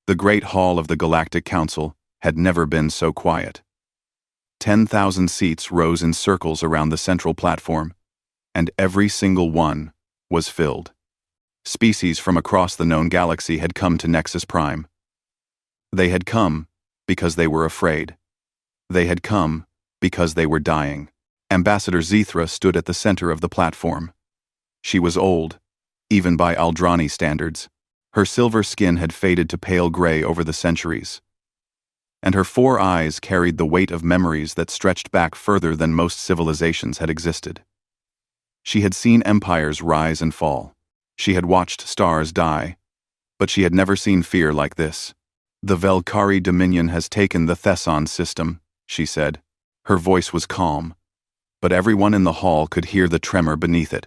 The Great Hall of the Galactic Council had never been so quiet. 10,000 seats rose in circles around the central platform, and every single one was filled. Species from across the known galaxy had come to Nexus Prime. They had come because they were afraid. They had come because they were dying. Ambassador Zethra stood at the center of the platform. She was old, even by Aldrani standards. Her silver skin had faded to pale gray over the centuries, and her 4 eyes carried the weight of memories that stretched back further than most civilizations had existed. She had seen empires rise and fall. She had watched stars die, but she had never seen fear like this. "The Velkari Dominion has taken the Thesson system," she said. Her voice was calm, but everyone in the hall could hear the tremor beneath it.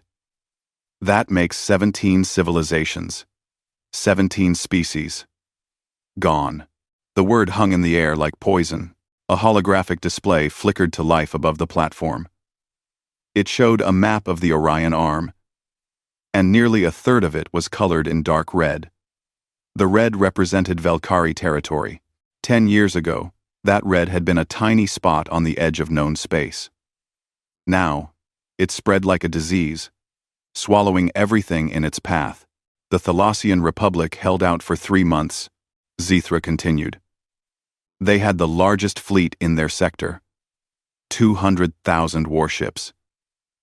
"That makes 17 civilizations. 17 species. Gone." The word hung in the air like poison. A holographic display flickered to life above the platform. It showed a map of the Orion Arm, and nearly a third of it was colored in dark red. The red represented Velkari territory. 10 years ago, that red had been a tiny spot on the edge of known space. Now, it spread like a disease, swallowing everything in its path. "The Thalassian Republic held out for 3 months," Zethra continued. "They had the largest fleet in their sector. 200,000 warships.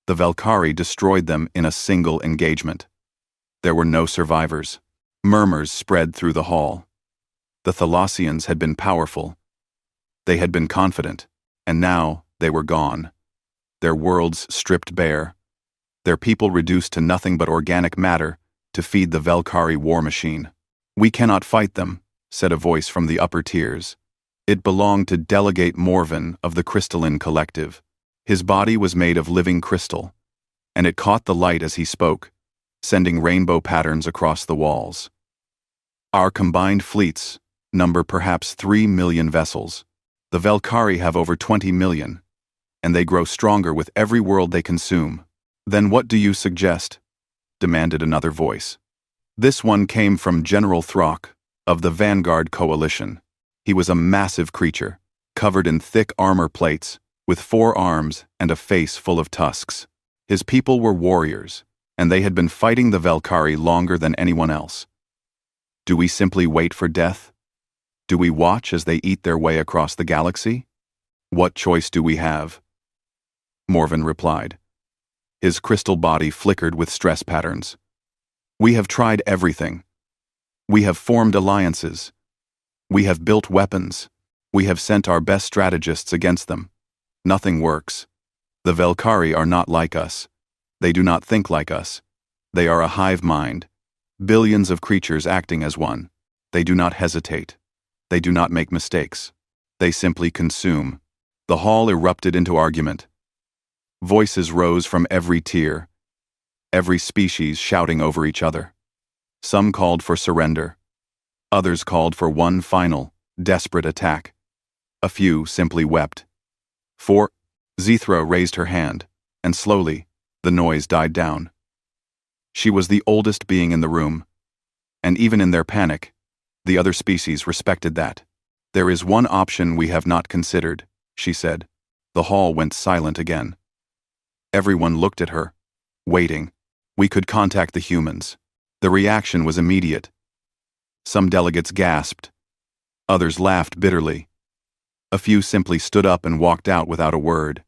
The Velkari destroyed them in a single engagement. There were no survivors." Murmurs spread through the hall. The Thalassians had been powerful. They had been confident, and now they were gone. Their worlds stripped bare. Their people reduced to nothing but organic matter to feed the Velkari war machine. "We cannot fight them," said a voice from the upper tiers. It belonged to Delegate Morven of the Crystalline Collective. His body was made of living crystal, and it caught the light as he spoke, sending rainbow patterns across the walls. "Our combined fleets number perhaps 3 million vessels. The Velkari have over 20 million, and they grow stronger with every world they consume." "Then what do you suggest?" demanded another voice. This one came from General Throck of the Vanguard Coalition. He was a massive creature, covered in thick armor plates, with 4 arms and a face full of tusks. His people were warriors, and they had been fighting the Velkari longer than anyone else. "Do we simply wait for death? Do we watch as they eat their way across the galaxy? What choice do we have?" Morven replied. His crystal body flickered with stress patterns. "We have tried everything. We have formed alliances. We have built weapons. We have sent our best strategists against them. Nothing works. The Velkari are not like us. They do not think like us. They are a hive mind. Billions of creatures acting as one. They do not hesitate. They do not make mistakes. They simply consume." The hall erupted into argument. Voices rose from every tier, every species shouting over each other. Some called for surrender. Others called for one final, desperate attack. A few simply wept. Zethra raised her hand, and slowly, the noise died down. She was the oldest being in the room, and even in their panic, the other species respected that. "There is one option we have not considered," she said. The hall went silent again. Everyone looked at her, waiting. "We could contact the humans." The reaction was immediate. Some delegates gasped. Others laughed bitterly. A few simply stood up and walked out without a word.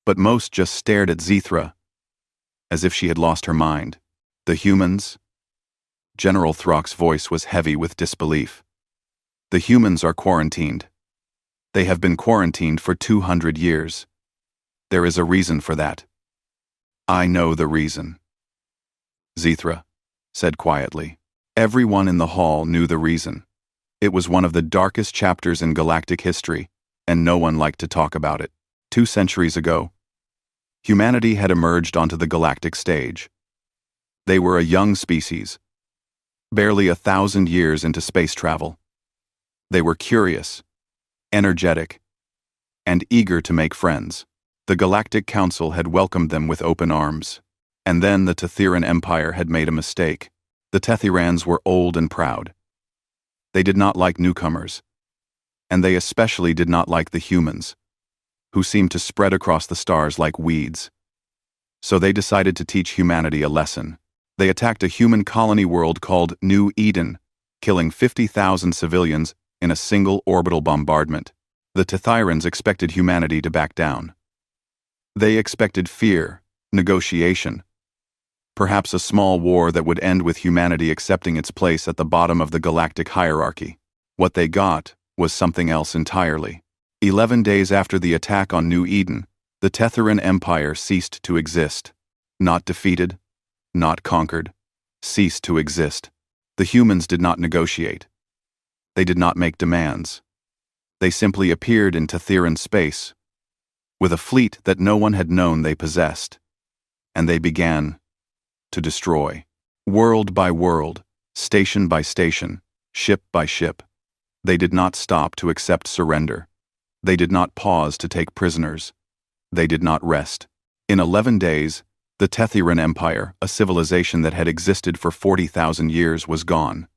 But most just stared at Zethra, as if she had lost her mind. "The humans?" General Throck's voice was heavy with disbelief. "The humans are quarantined. They have been quarantined for 200 years. There is a reason for that. I know the reason." Zethra said quietly. Everyone in the hall knew the reason. It was one of the darkest chapters in galactic history, and no one liked to talk about it. 2 centuries ago, humanity had emerged onto the galactic stage. They were a young species, barely 1,000 years into space travel. They were curious, energetic, and eager to make friends. The Galactic Council had welcomed them with open arms. And then the Tetheran Empire had made a mistake. The Tethyrans were old and proud. They did not like newcomers, and they especially did not like the humans, who seemed to spread across the stars like weeds. So they decided to teach humanity a lesson. They attacked a human colony world called New Eden, killing 50,000 civilians in a single orbital bombardment. The Tethyrans expected humanity to back down. They expected fear, negotiation, perhaps a small war that would end with humanity accepting its place at the bottom of the galactic hierarchy. What they got was something else entirely. 11 days after the attack on New Eden, the Tethyran Empire ceased to exist. Not defeated, not conquered, ceased to exist. The humans did not negotiate. They did not make demands. They simply appeared in Tethyran space, with a fleet that no one had known they possessed, and they began to destroy. World by world, station by station, ship by ship. They did not stop to accept surrender. They did not pause to take prisoners. They did not rest. In 11 days, the Tethyran Empire, a civilization that had existed for 40,000 years, was gone.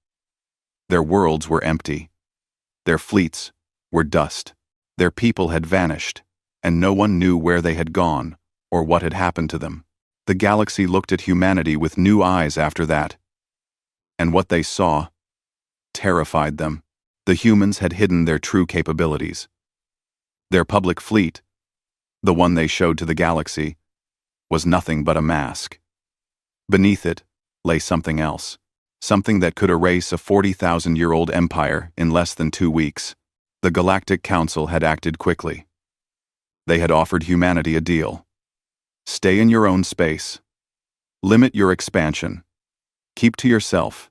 Their worlds were empty. Their fleets were dust. Their people had vanished, and no one knew where they had gone or what had happened to them. The galaxy looked at humanity with new eyes after that, and what they saw terrified them. The humans had hidden their true capabilities. Their public fleet, the one they showed to the galaxy, was nothing but a mask. Beneath it lay something else, something that could erase a 40,000-year-old empire in less than 2 weeks. The Galactic Council had acted quickly. They had offered humanity a deal. Stay in your own space. Limit your expansion. Keep to yourself,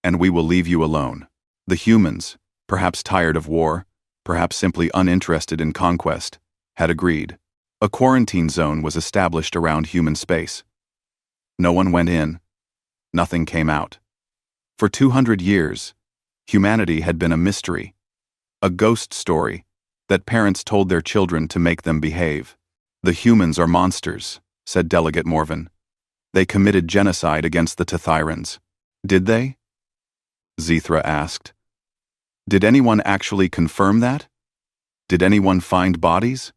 and we will leave you alone. The humans, perhaps tired of war, perhaps simply uninterested in conquest, had agreed. A quarantine zone was established around human space. No one went in. Nothing came out. For 200 years, humanity had been a mystery, a ghost story that parents told their children to make them behave. The humans are monsters, said Delegate Morvan. They committed genocide against the Tethyrans. Did they? Zethra asked. Did anyone actually confirm that? Did anyone find bodies?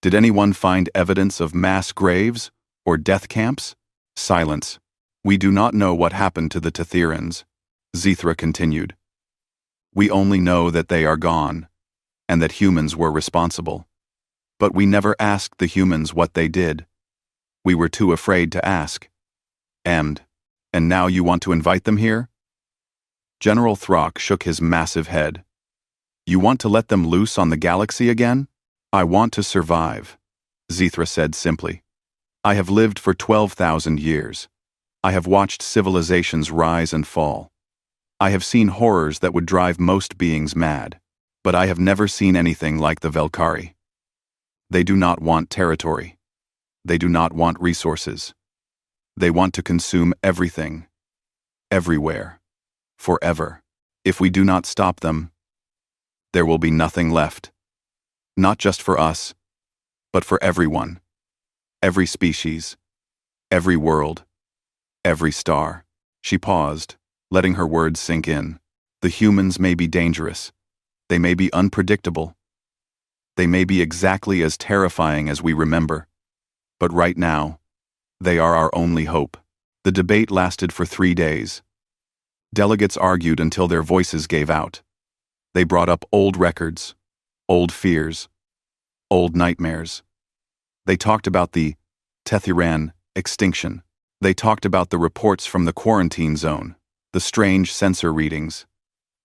Did anyone find evidence of mass graves or death camps? Silence. We do not know what happened to the Tethyrans, Zethra continued. We only know that they are gone, and that humans were responsible. But we never asked the humans what they did. We were too afraid to ask. And now you want to invite them here? General Throck shook his massive head. You want to let them loose on the galaxy again? I want to survive, Zethra said simply. I have lived for 12,000 years. I have watched civilizations rise and fall. I have seen horrors that would drive most beings mad, but I have never seen anything like the Velkhari. They do not want territory. They do not want resources. They want to consume everything, everywhere, forever. If we do not stop them, there will be nothing left. Not just for us, but for everyone. Every species, every world, every star. She paused, letting her words sink in. The humans may be dangerous. They may be unpredictable. They may be exactly as terrifying as we remember. But right now, they are our only hope. The debate lasted for 3 days. Delegates argued until their voices gave out. They brought up old records, old fears, old nightmares. They talked about the Tethyran extinction. They talked about the reports from the quarantine zone, the strange sensor readings,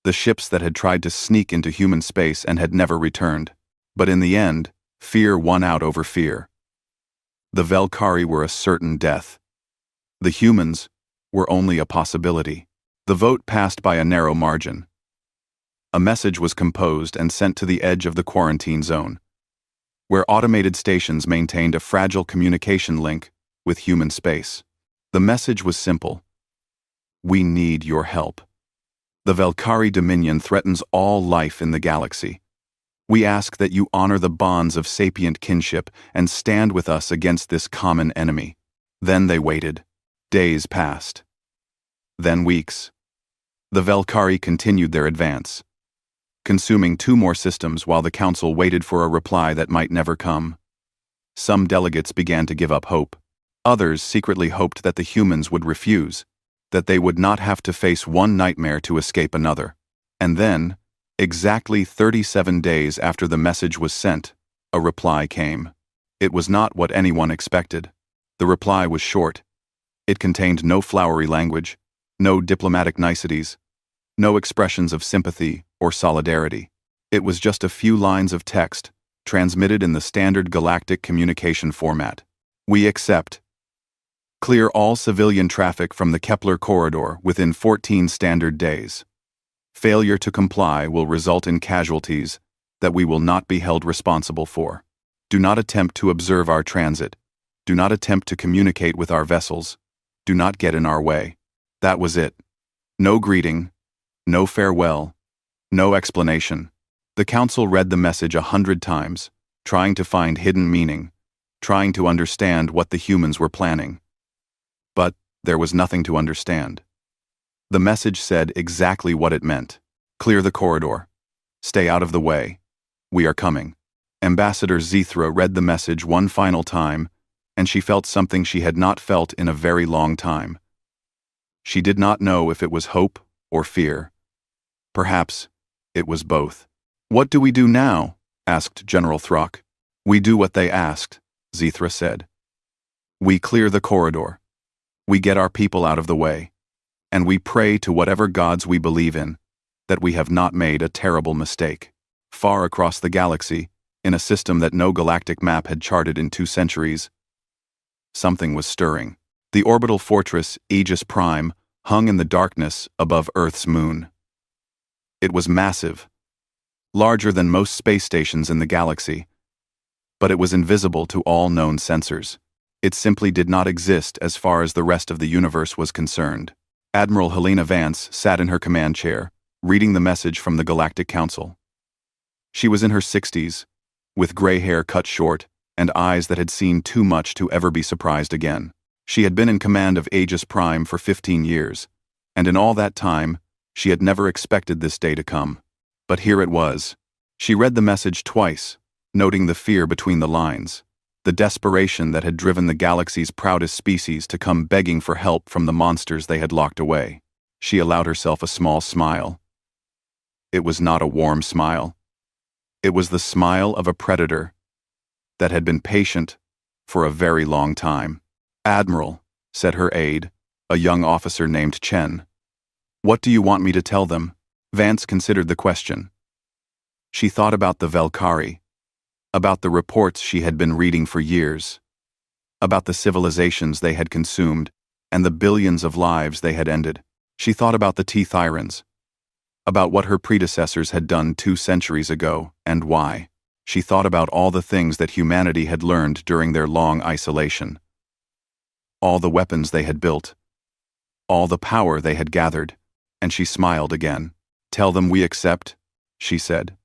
the ships that had tried to sneak into human space and had never returned. But in the end, fear won out over fear. The Velkhari were a certain death. The humans were only a possibility. The vote passed by a narrow margin. A message was composed and sent to the edge of the quarantine zone, where automated stations maintained a fragile communication link with human space. The message was simple. We need your help. The Velkhari Dominion threatens all life in the galaxy. We ask that you honor the bonds of sapient kinship and stand with us against this common enemy. Then they waited. Days passed. Then weeks. The Valkyrie continued their advance, consuming 2 more systems while the council waited for a reply that might never come. Some delegates began to give up hope. Others secretly hoped that the humans would refuse, that they would not have to face one nightmare to escape another. And then, exactly 37 days after the message was sent, a reply came. It was not what anyone expected. The reply was short. It contained no flowery language, no diplomatic niceties, no expressions of sympathy or solidarity. It was just a few lines of text, transmitted in the standard galactic communication format. We accept. Clear all civilian traffic from the Kepler corridor within 14 standard days. Failure to comply will result in casualties that we will not be held responsible for. Do not attempt to observe our transit. Do not attempt to communicate with our vessels. Do not get in our way. That was it. No greeting, no farewell, no explanation. The council read the message 100 times, trying to find hidden meaning, trying to understand what the humans were planning. But there was nothing to understand. The message said exactly what it meant. Clear the corridor. Stay out of the way. We are coming. Ambassador Zethra read the message one final time, and she felt something she had not felt in a very long time. She did not know if it was hope or fear. Perhaps it was both. "What do we do now?" asked General Throck. "We do what they asked," Zethra said. "We clear the corridor. We get our people out of the way. And we pray to whatever gods we believe in, that we have not made a terrible mistake." Far across the galaxy, in a system that no galactic map had charted in 2 centuries, something was stirring. The orbital fortress, Aegis Prime, hung in the darkness above Earth's moon. It was massive, larger than most space stations in the galaxy, but it was invisible to all known sensors. It simply did not exist as far as the rest of the universe was concerned. Admiral Helena Vance sat in her command chair, reading the message from the Galactic Council. She was in her 60s, with gray hair cut short and eyes that had seen too much to ever be surprised again. She had been in command of Aegis Prime for 15 years, and in all that time, she had never expected this day to come. But here it was. She read the message twice, noting the fear between the lines, the desperation that had driven the galaxy's proudest species to come begging for help from the monsters they had locked away. She allowed herself a small smile. It was not a warm smile. It was the smile of a predator that had been patient for a very long time. "Admiral," said her aide, a young officer named Chen. "What do you want me to tell them?" Vance considered the question. She thought about the Valkyrie, about the reports she had been reading for years, about the civilizations they had consumed and the billions of lives they had ended. She thought about the T-Thyrans, about what her predecessors had done 2 centuries ago and why. She thought about all the things that humanity had learned during their long isolation, all the weapons they had built, all the power they had gathered, and she smiled again. "Tell them we accept," she said.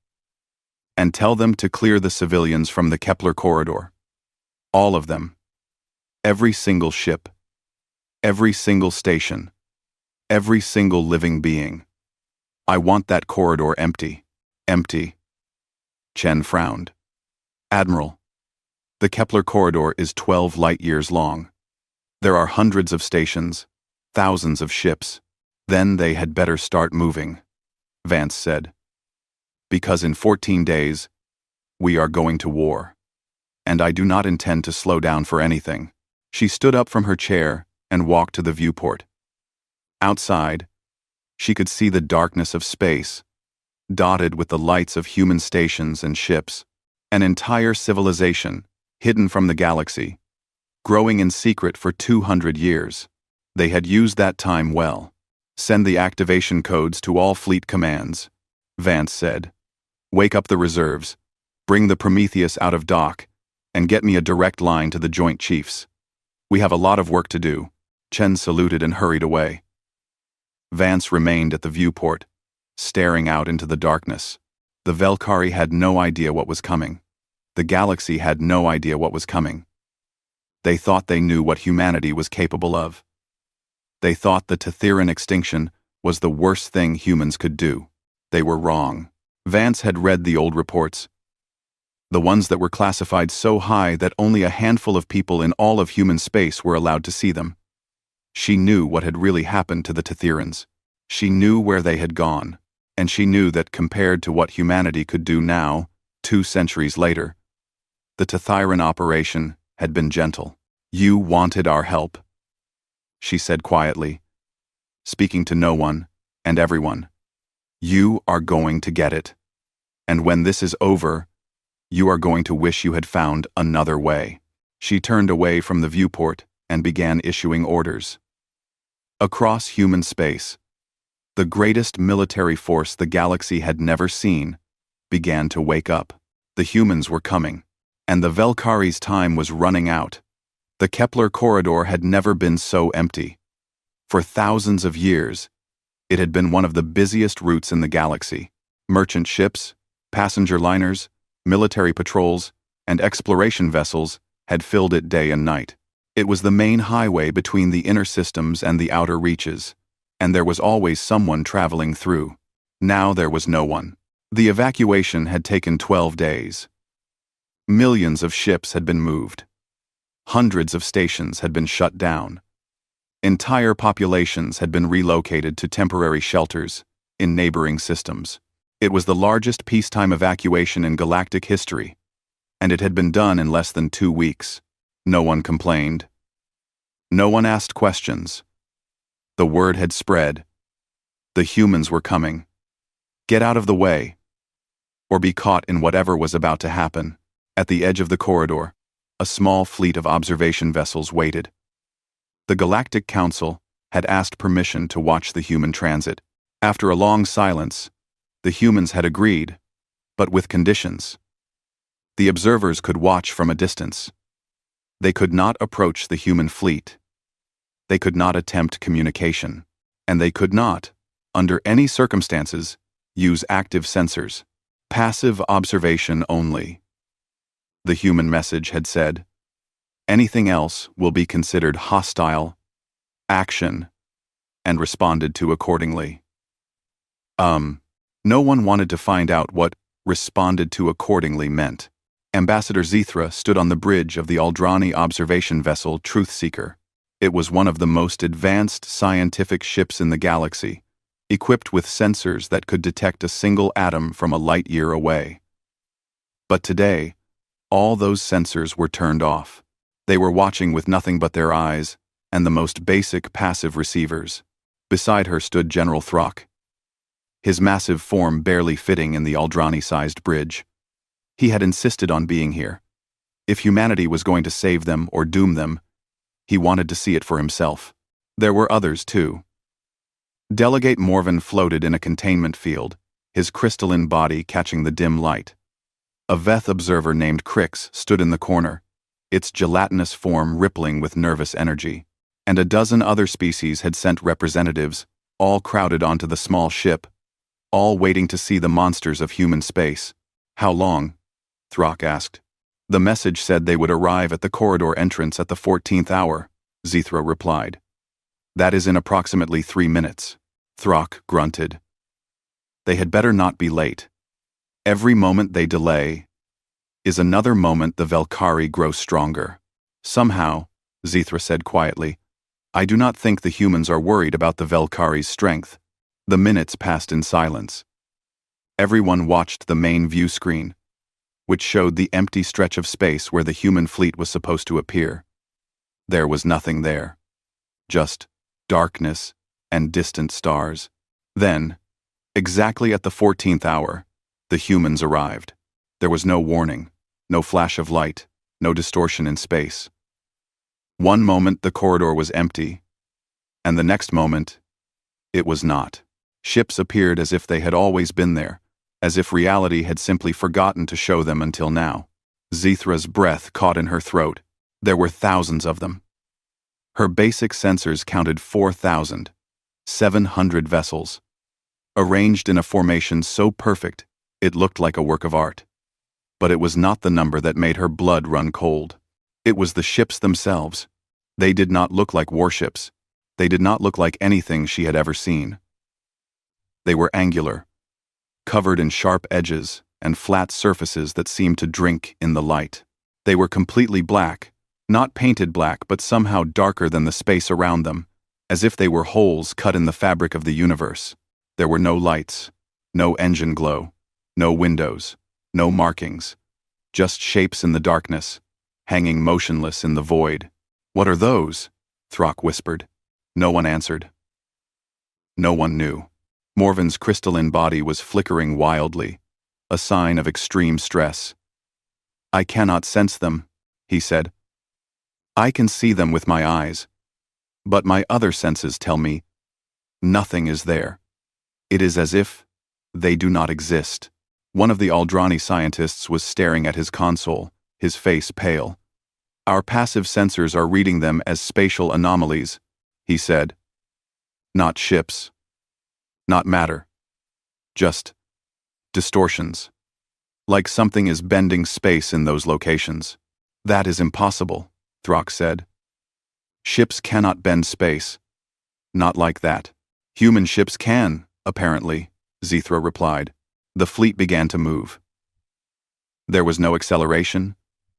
"And tell them to clear the civilians from the Kepler corridor. All of them. Every single ship. Every single station. Every single living being. I want that corridor empty. Empty." Chen frowned. "Admiral, the Kepler corridor is 12 light-years long. There are hundreds of stations, thousands of ships. Then they had better start moving," Vance said. "Because in 14 days, we are going to war. And I do not intend to slow down for anything." She stood up from her chair and walked to the viewport. Outside, she could see the darkness of space, dotted with the lights of human stations and ships, an entire civilization, hidden from the galaxy, growing in secret for 200 years. They had used that time well. "Send the activation codes to all fleet commands," Vance said. "Wake up the reserves, bring the Prometheus out of dock, and get me a direct line to the Joint Chiefs. We have a lot of work to do." Chen saluted and hurried away. Vance remained at the viewport, staring out into the darkness. The Valkyrie had no idea what was coming. The galaxy had no idea what was coming. They thought they knew what humanity was capable of. They thought the Tethyran extinction was the worst thing humans could do. They were wrong. Vance had read the old reports, the ones that were classified so high that only a handful of people in all of human space were allowed to see them. She knew what had really happened to the Tethyrans. She knew where they had gone, and she knew that compared to what humanity could do now, 2 centuries later, the Tethyran operation had been gentle. "You wanted our help," she said quietly, speaking to no one and everyone. "You are going to get it. And when this is over, you are going to wish you had found another way." She turned away from the viewport and began issuing orders. Across human space, the greatest military force the galaxy had never seen began to wake up. The humans were coming, and the Velkhari's time was running out. The Kepler corridor had never been so empty. For thousands of years, it had been one of the busiest routes in the galaxy. Merchant ships, passenger liners, military patrols, and exploration vessels had filled it day and night. It was the main highway between the inner systems and the outer reaches, and there was always someone traveling through. Now there was no one. The evacuation had taken 12 days. Millions of ships had been moved. Hundreds of stations had been shut down. Entire populations had been relocated to temporary shelters in neighboring systems. It was the largest peacetime evacuation in galactic history, and it had been done in less than 2 weeks. No one complained. No one asked questions. The word had spread. The humans were coming. Get out of the way, or be caught in whatever was about to happen. At the edge of the corridor, a small fleet of observation vessels waited. The Galactic Council had asked permission to watch the human transit. After a long silence, the humans had agreed, but with conditions. The observers could watch from a distance. They could not approach the human fleet. They could not attempt communication. And they could not, under any circumstances, use active sensors. Passive observation only. The human message had said. Anything else will be considered hostile action and responded to accordingly. No one wanted to find out what responded to accordingly meant. Ambassador Zithra stood on the bridge of the Aldrani observation vessel Truthseeker. It was one of the most advanced scientific ships in the galaxy, equipped with sensors that could detect a single atom from a light year away. But today, all those sensors were turned off. They were watching with nothing but their eyes and the most basic passive receivers. Beside her stood General Throck, his massive form barely fitting in the Aldrani-sized bridge. He had insisted on being here. If humanity was going to save them or doom them, he wanted to see it for himself. There were others, too. Delegate Morven floated in a containment field, his crystalline body catching the dim light. A Veth observer named Crix stood in the corner, its gelatinous form rippling with nervous energy. And a dozen other species had sent representatives, all crowded onto the small ship, all waiting to see the monsters of human space. "How long?" Throck asked. "The message said they would arrive at the corridor entrance at the 14th hour, Zithra replied. "That is in approximately 3 minutes, Throck grunted. "They had better not be late. Every moment they delay is another moment the Velkhari grow stronger." "Somehow," Zithra said quietly, "I do not think the humans are worried about the Velkhari's strength." The minutes passed in silence. Everyone watched the main view screen, which showed the empty stretch of space where the human fleet was supposed to appear. There was nothing there. Just darkness and distant stars. Then, exactly at the 14th hour, the humans arrived. There was no warning, no flash of light, no distortion in space. One moment the corridor was empty, and the next moment, it was not. Ships appeared as if they had always been there, as if reality had simply forgotten to show them until now. Zithra's breath caught in her throat. There were thousands of them. Her basic sensors counted 4,700 vessels, arranged in a formation so perfect it looked like a work of art. But it was not the number that made her blood run cold. It was the ships themselves. They did not look like warships. They did not look like anything she had ever seen. They were angular, covered in sharp edges and flat surfaces that seemed to drink in the light. They were completely black, not painted black but somehow darker than the space around them, as if they were holes cut in the fabric of the universe. There were no lights, no engine glow, no windows, no markings, just shapes in the darkness, hanging motionless in the void. "What are those?" Throck whispered. No one answered. No one knew. Morven's crystalline body was flickering wildly, a sign of extreme stress. "I cannot sense them," he said. "I can see them with my eyes, but my other senses tell me nothing is there. It is as if they do not exist." One of the Aldrani scientists was staring at his console, his face pale. "Our passive sensors are reading them as spatial anomalies," he said. "Not ships. Not matter. Just distortions. Like something is bending space in those locations." "That is impossible," Throck said. "Ships cannot bend space. Not like that." "Human ships can, apparently," Zithra replied. The fleet began to move. There was no acceleration,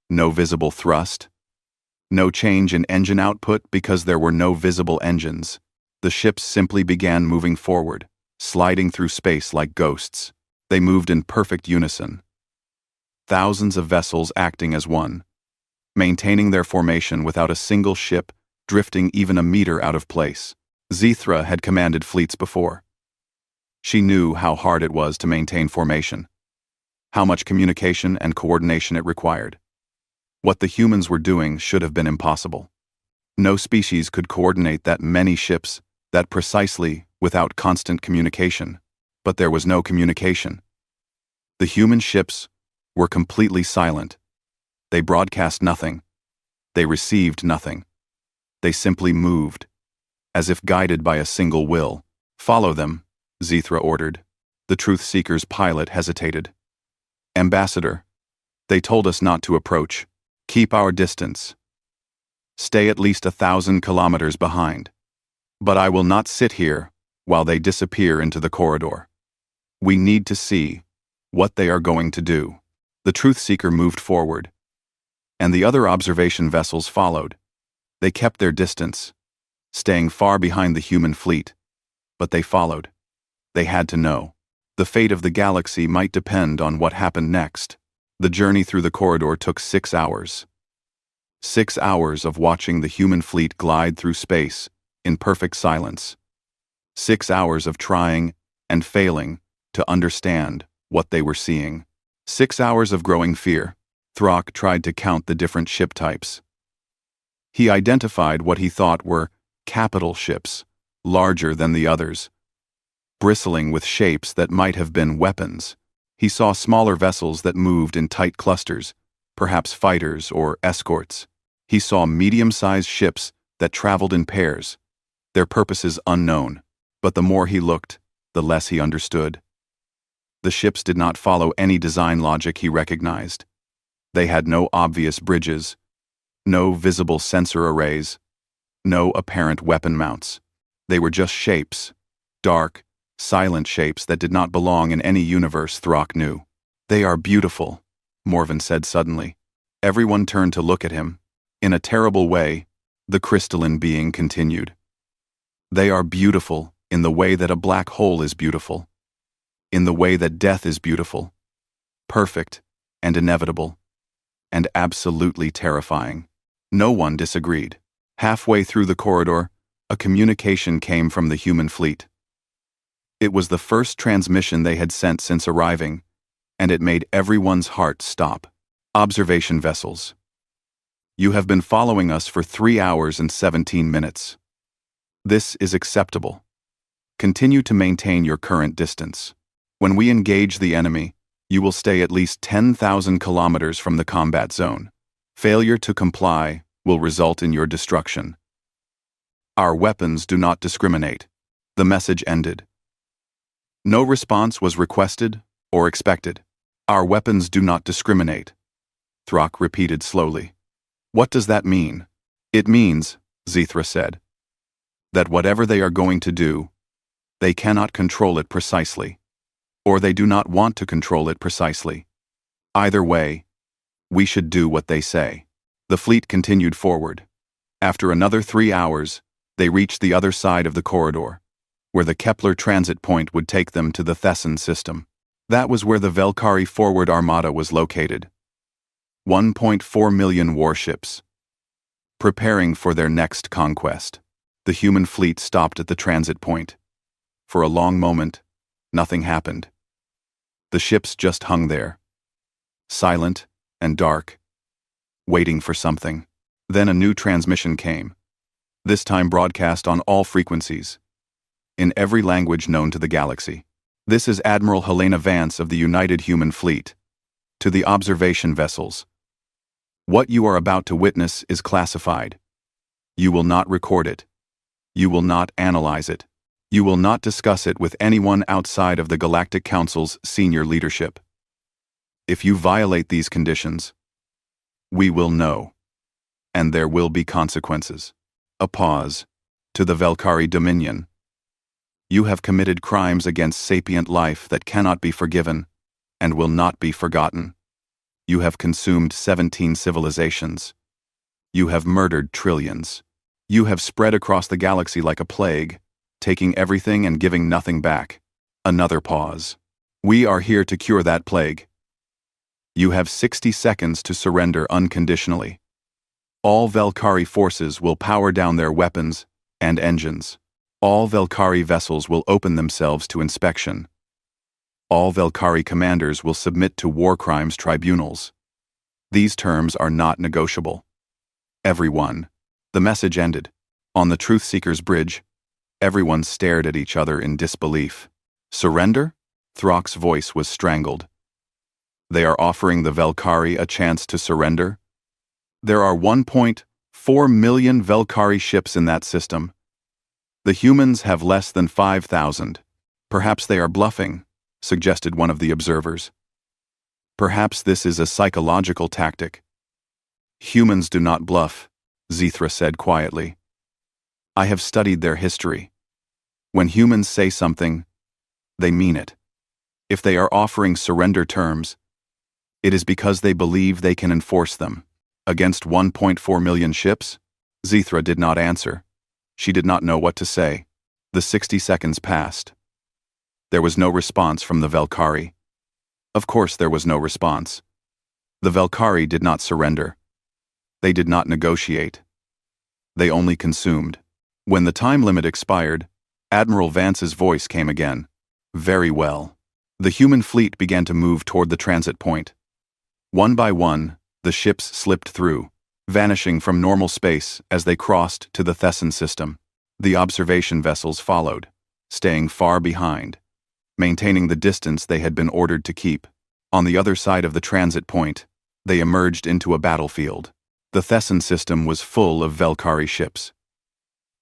no visible thrust, no change in engine output because there were no visible engines. The ships simply began moving forward, sliding through space like ghosts. They moved in perfect unison. Thousands of vessels acting as one, maintaining their formation without a single ship drifting even a meter out of place. Zithra had commanded fleets before. She knew how hard it was to maintain formation, how much communication and coordination it required. What the humans were doing should have been impossible. No species could coordinate that many ships that precisely without constant communication. But there was no communication. The human ships were completely silent. They broadcast nothing. They received nothing. They simply moved, as if guided by a single will. "Follow them," Zithra ordered. The Truth Seeker's pilot hesitated. "Ambassador, they told us not to approach. Keep our distance. Stay at least 1,000 kilometers behind. But I will not sit here while they disappear into the corridor. We need to see what they are going to do." The Truth Seeker moved forward, and the other observation vessels followed. They kept their distance, staying far behind the human fleet, but they followed. They had to know. The fate of the galaxy might depend on what happened next. The journey through the corridor took 6 hours. 6 hours of watching the human fleet glide through space in perfect silence. 6 hours of trying and failing to understand what they were seeing. 6 hours of growing fear. Throck tried to count the different ship types. He identified what he thought were capital ships, larger than the others, bristling with shapes that might have been weapons. He saw smaller vessels that moved in tight clusters, perhaps fighters or escorts. He saw medium-sized ships that traveled in pairs, their purposes unknown, but the more he looked, the less he understood. The ships did not follow any design logic he recognized. They had no obvious bridges, no visible sensor arrays, no apparent weapon mounts. They were just shapes, dark, silent shapes that did not belong in any universe Throck knew. "They are beautiful," Morven said suddenly. Everyone turned to look at him. In a terrible way, the crystalline being continued. "They are beautiful in the way that a black hole is beautiful, in the way that death is beautiful, perfect and inevitable, and absolutely terrifying." No one disagreed. Halfway through the corridor, a communication came from the human fleet. It was the first transmission they had sent since arriving, and it made everyone's heart stop. "Observation vessels. You have been following us for 3 hours and 17 minutes. This is acceptable. Continue to maintain your current distance. When we engage the enemy, you will stay at least 10,000 kilometers from the combat zone. Failure to comply will result in your destruction. Our weapons do not discriminate." The message ended. No response was requested or expected. "Our weapons do not discriminate," Throck repeated slowly. "What does that mean?" "It means," Zithra said, "that whatever they are going to do, They cannot control it precisely. Or they do not want to control it precisely. Either way, we should do what they say. The fleet continued forward. After another 3 hours, they reached the other side of the corridor, where the Kepler transit point would take them to the Thesson system. That was where the Valkyrie forward armada was located. 1.4 million warships, preparing for their next conquest. The human fleet stopped at the transit point. For a long moment, nothing happened. The ships just hung there, silent and dark, waiting for something. Then a new transmission came, this time broadcast on all frequencies, in every language known to the galaxy. This is Admiral Helena Vance of the United Human Fleet. To the observation vessels. What you are about to witness is classified. You will not record it. You will not analyze it. You will not discuss it with anyone outside of the Galactic Council's senior leadership. If you violate these conditions, we will know. And there will be consequences. A pause. To the Valkyrie Dominion. You have committed crimes against sapient life that cannot be forgiven, and will not be forgotten. You have consumed 17 civilizations. You have murdered trillions. You have spread across the galaxy like a plague, taking everything and giving nothing back. Another pause. We are here to cure that plague. You have 60 seconds to surrender unconditionally. All Valkyrie forces will power down their weapons and engines. All Valkyrie vessels will open themselves to inspection. All Valkyrie commanders will submit to war crimes tribunals. These terms are not negotiable. Everyone. The message ended. On the Truth Seeker's bridge, everyone stared at each other in disbelief. Surrender? Throck's voice was strangled. They are offering the Valkyrie a chance to surrender? There are 1.4 million Valkyrie ships in that system. The humans have less than 5,000. Perhaps they are bluffing, suggested one of the observers. Perhaps this is a psychological tactic. Humans do not bluff, Zithra said quietly. I have studied their history. When humans say something, they mean it. If they are offering surrender terms, it is because they believe they can enforce them. Against 1.4 million ships? Zithra did not answer. She did not know what to say. The 60 seconds passed. There was no response from the Valkyrie. Of course there was no response. The Valkyrie did not surrender. They did not negotiate. They only consumed. When the time limit expired, Admiral Vance's voice came again. Very well. The human fleet began to move toward the transit point. One by one, the ships slipped through, vanishing from normal space as they crossed to the Thesson system. The observation vessels followed, staying far behind, maintaining the distance they had been ordered to keep. On the other side of the transit point, they emerged into a battlefield. The Thesson system was full of Valkyrie ships.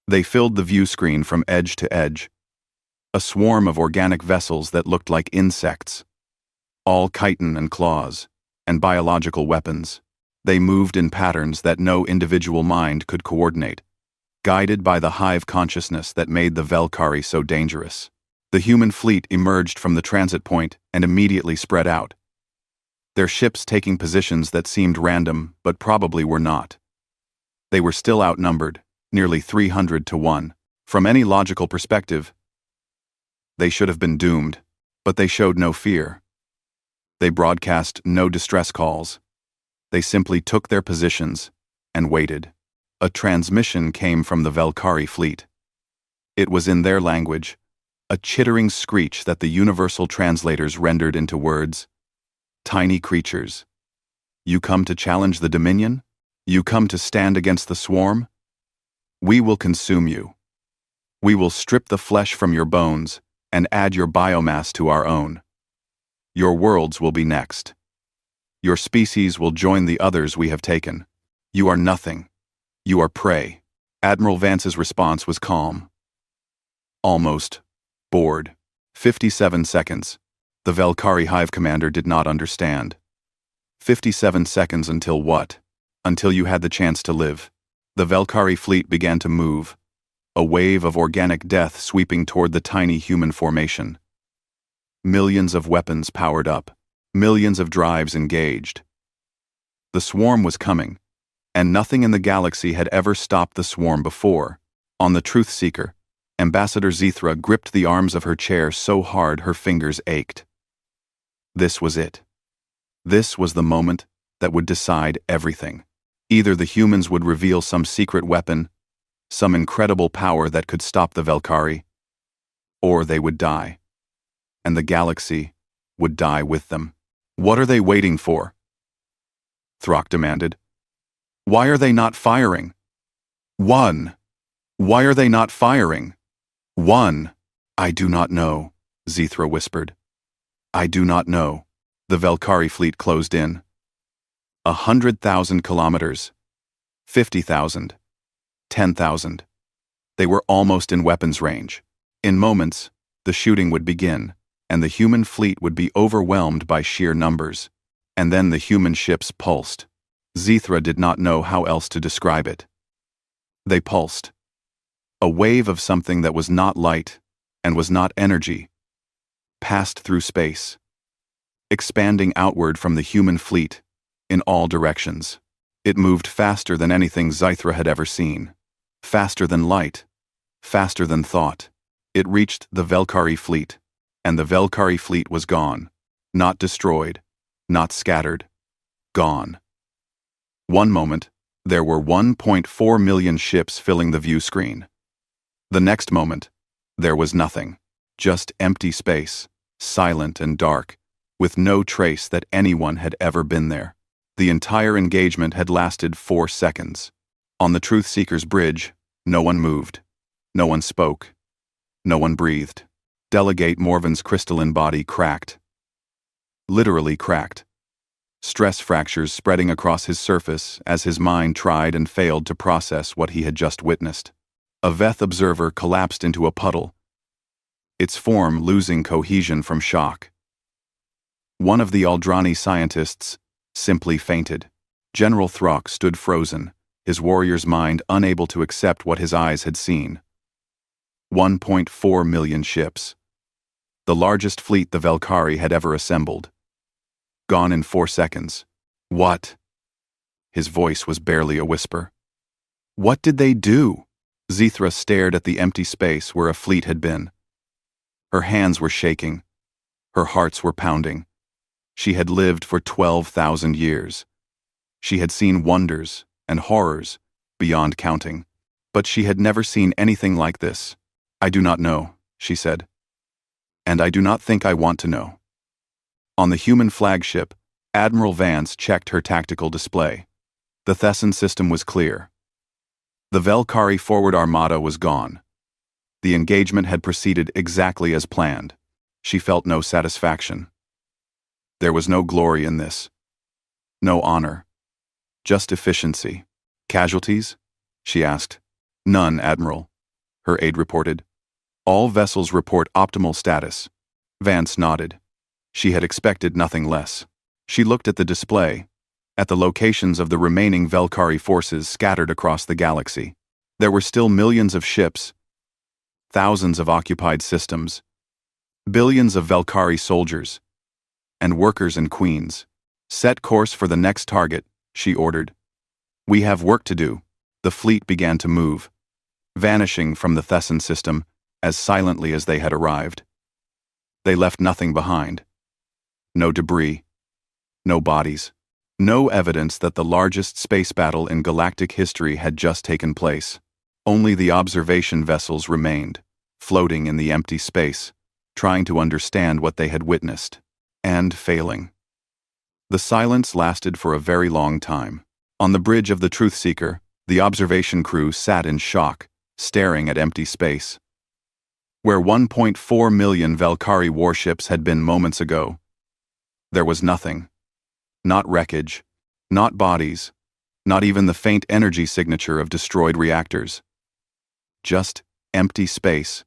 They filled the view screen from edge to edge. A swarm of organic vessels that looked like insects. All chitin and claws, and biological weapons. They moved in patterns that no individual mind could coordinate, guided by the hive consciousness that made the Valkyrie so dangerous. The human fleet emerged from the transit point and immediately spread out. Their ships taking positions that seemed random but probably were not. They were still outnumbered, nearly 300 to 1. From any logical perspective, they should have been doomed, but they showed no fear. They broadcast no distress calls. They simply took their positions and waited. A transmission came from the Valkyrie fleet. It was in their language, a chittering screech that the universal translators rendered into words. Tiny creatures. You come to challenge the Dominion? You come to stand against the swarm? We will consume you. We will strip the flesh from your bones and add your biomass to our own. Your worlds will be next. Your species will join the others we have taken. You are nothing. You are prey. Admiral Vance's response was calm. Almost. Bored. 57 seconds. The Valkyrie Hive commander did not understand. 57 seconds until what? Until you had the chance to live. The Valkyrie fleet began to move. a wave of organic death sweeping toward the tiny human formation. Millions of weapons powered up, millions of drives engaged. The swarm was coming, and nothing in the galaxy had ever stopped the swarm before. On the Truth Seeker, Ambassador Zethra gripped the arms of her chair so hard her fingers ached. This was it. This was the moment that would decide everything. Either the humans would reveal some secret weapon, some incredible power that could stop the Velkhari, or they would die. And the galaxy would die with them. What are they waiting for? Throck demanded. Why are they not firing? One. Why are they not firing? One. I do not know, Zethra whispered. I do not know. The Velkhari fleet closed in. 100,000 kilometers. 50,000. 10,000. They were almost in weapons range. In moments, the shooting would begin, and the human fleet would be overwhelmed by sheer numbers. And then the human ships pulsed. Zethra did not know how else to describe it. They pulsed. A wave of something that was not light and was not energy passed through space, expanding outward from the human fleet in all directions. It moved faster than anything Zethra had ever seen, faster than light, faster than thought. It reached the Velkhari fleet, and the Velkhari fleet was gone, not destroyed, not scattered, gone. One moment, there were 1.4 million ships filling the view screen. The next moment, there was nothing, just empty space, silent and dark, with no trace that anyone had ever been there. The entire engagement had lasted 4 seconds. On the Truth Seeker's bridge, no one moved, no one spoke, no one breathed. Delegate Morven's crystalline body cracked. Literally cracked. Stress fractures spreading across his surface as his mind tried and failed to process what he had just witnessed. A Veth observer collapsed into a puddle, its form losing cohesion from shock. One of the Aldrani scientists simply fainted. General Throck stood frozen, his warrior's mind unable to accept what his eyes had seen. 1.4 million ships. The largest fleet the Velkhari had ever assembled. Gone in 4 seconds. What? His voice was barely a whisper. What did they do? Zethra stared at the empty space where a fleet had been. Her hands were shaking. Her hearts were pounding. She had lived for 12,000 years. She had seen wonders and horrors beyond counting. But she had never seen anything like this. I do not know, she said. And I do not think I want to know. On the human flagship, Admiral Vance checked her tactical display. The Thesson system was clear. The Velkhari forward armada was gone. The engagement had proceeded exactly as planned. She felt no satisfaction. There was no glory in this. No honor. Just efficiency. Casualties? She asked. None, Admiral. Her aide reported. All vessels report optimal status. Vance nodded. She had expected nothing less. She looked at the display, at the locations of the remaining Velkhari forces scattered across the galaxy. There were still millions of ships, thousands of occupied systems, billions of Velkhari soldiers, and workers and queens. Set course for the next target, she ordered. We have work to do. The fleet began to move, vanishing from the Thesson system as silently as they had arrived. They left nothing behind. No debris, no bodies, no evidence that the largest space battle in galactic history had just taken place. Only the observation vessels remained, floating in the empty space, trying to understand what they had witnessed, and failing. The silence lasted for a very long time. On the bridge of the Truth Seeker, the observation crew sat in shock, staring at empty space. Where 1.4 million Velkhari warships had been moments ago, there was nothing. Not wreckage, not bodies, not even the faint energy signature of destroyed reactors. Just empty space.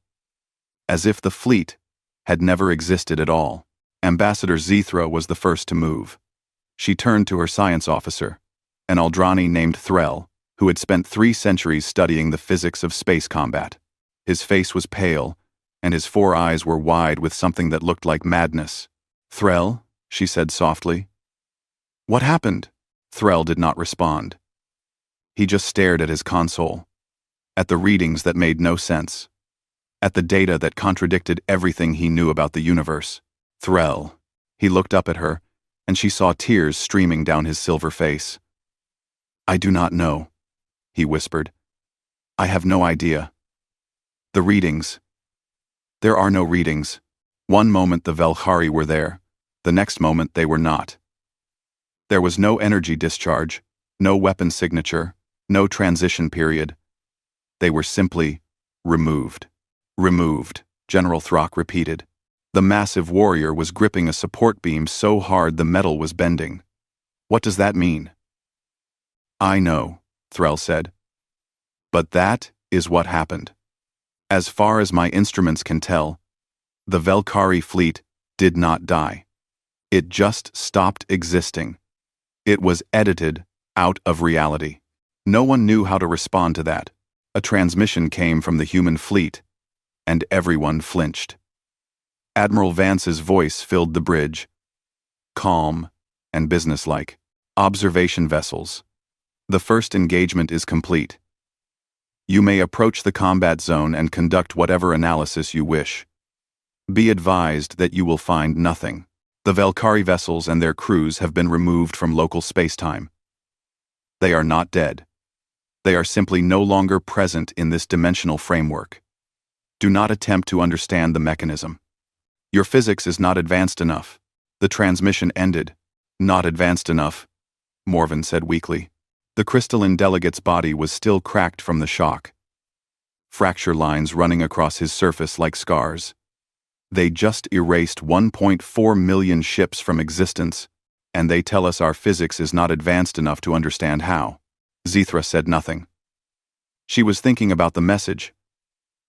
As if the fleet had never existed at all. Ambassador Zethra was the first to move. She turned to her science officer, an Aldrani named Threll, who had spent 3 centuries studying the physics of space combat. His face was pale, and his 4 eyes were wide with something that looked like madness. "Threll," she said softly. "What happened?" Threll did not respond. He just stared at his console, at the readings that made no sense, at the data that contradicted everything he knew about the universe. "Threll." He looked up at her, and she saw tears streaming down his silver face. "I do not know," he whispered. "I have no idea. The readings. There are no readings. One moment the Velkhari were there, the next moment they were not. There was no energy discharge, no weapon signature, no transition period. They were simply removed." "Removed," General Throck repeated. The massive warrior was gripping a support beam so hard the metal was bending. "What does that mean?" "I know," Threll said. "But that is what happened. As far as my instruments can tell, the Velkhari fleet did not die. It just stopped existing. It was edited out of reality." No one knew how to respond to that. A transmission came from the human fleet, and everyone flinched. Admiral Vance's voice filled the bridge, calm and businesslike. "Observation vessels. The first engagement is complete. You may approach the combat zone and conduct whatever analysis you wish. Be advised that you will find nothing. The Velkhari vessels and their crews have been removed from local spacetime. They are not dead. They are simply no longer present in this dimensional framework. Do not attempt to understand the mechanism. Your physics is not advanced enough." The transmission ended. "Not advanced enough," Morven said weakly. The crystalline delegate's body was still cracked from the shock, fracture lines running across his surface like scars. "They just erased 1.4 million ships from existence, and they tell us our physics is not advanced enough to understand how." Zithra said nothing. She was thinking about the message,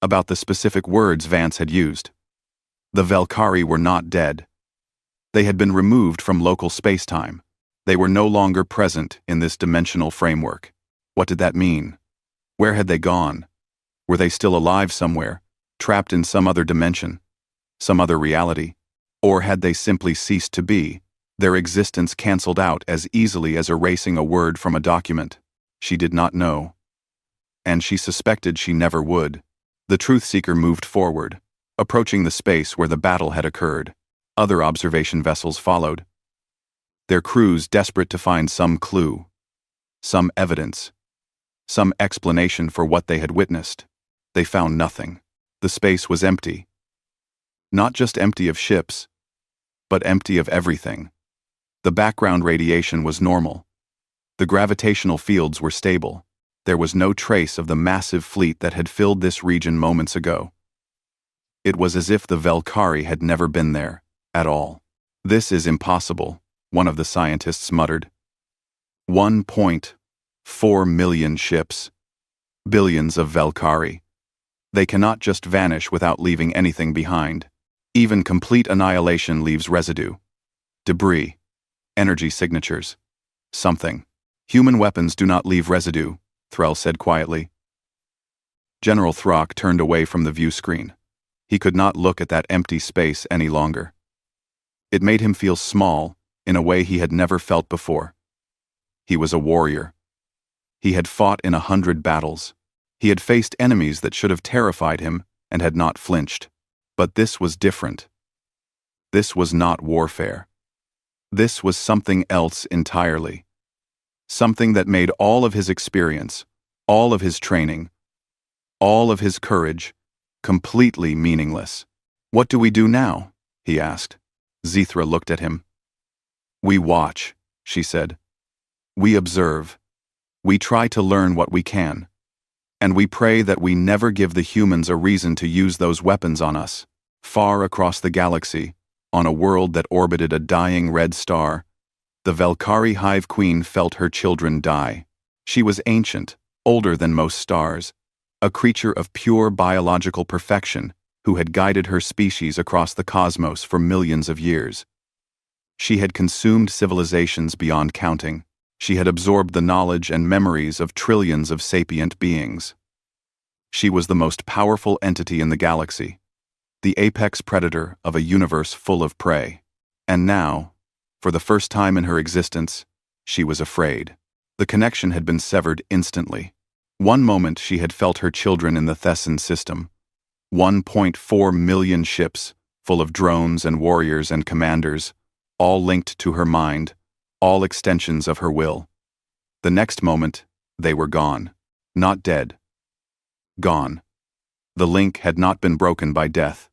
about the specific words Vance had used. The Velkhari were not dead. They had been removed from local spacetime. They were no longer present in this dimensional framework. What did that mean? Where had they gone? Were they still alive somewhere, trapped in some other dimension, some other reality? Or had they simply ceased to be, their existence cancelled out as easily as erasing a word from a document? She did not know, and she suspected she never would. The Truth-Seeker moved forward, approaching the space where the battle had occurred. Other observation vessels followed, their crews desperate to find some clue, some evidence, some explanation for what they had witnessed. They found nothing. The space was empty. Not just empty of ships, but empty of everything. The background radiation was normal. The gravitational fields were stable. There was no trace of the massive fleet that had filled this region moments ago. It was as if the Velkhari had never been there, at all. "This is impossible," one of the scientists muttered. 1.4 million ships. Billions of Velkhari. They cannot just vanish without leaving anything behind. Even complete annihilation leaves residue. Debris. Energy signatures. Something. "Human weapons do not leave residue," Threll said quietly. General Throck turned away from the view screen. He could not look at that empty space any longer. It made him feel small in a way he had never felt before. He was a warrior. He had fought in 100 battles. He had faced enemies that should have terrified him and had not flinched. But this was different. This was not warfare. This was something else entirely. Something that made all of his experience, all of his training, all of his courage, completely meaningless. "What do we do now?" he asked. Zithra looked at him. "We watch," she said. "We observe. We try to learn what we can. And we pray that we never give the humans a reason to use those weapons on us." Far across the galaxy, on a world that orbited a dying red star, the Velkhari Hive Queen felt her children die. She was ancient, older than most stars, a creature of pure biological perfection who had guided her species across the cosmos for millions of years. She had consumed civilizations beyond counting. She had absorbed the knowledge and memories of trillions of sapient beings. She was the most powerful entity in the galaxy, the apex predator of a universe full of prey. And now, for the first time in her existence, she was afraid. The connection had been severed instantly. One moment she had felt her children in the Thessan system. 1.4 million ships, full of drones and warriors and commanders, all linked to her mind, all extensions of her will. The next moment, they were gone. Not dead. Gone. The link had not been broken by death.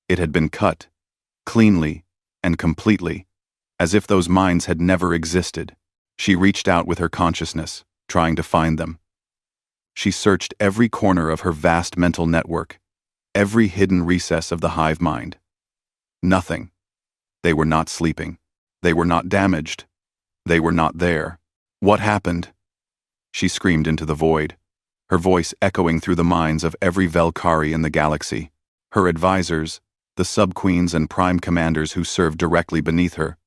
It had been cut, cleanly and completely, as if those minds had never existed. She reached out with her consciousness, trying to find them. She searched every corner of her vast mental network, every hidden recess of the hive mind. Nothing. They were not sleeping. They were not damaged. They were not there. What happened? She screamed into the void, her voice echoing through the minds of every Valkyrie in the galaxy. Her advisors, the sub-queens and prime commanders who served directly beneath her,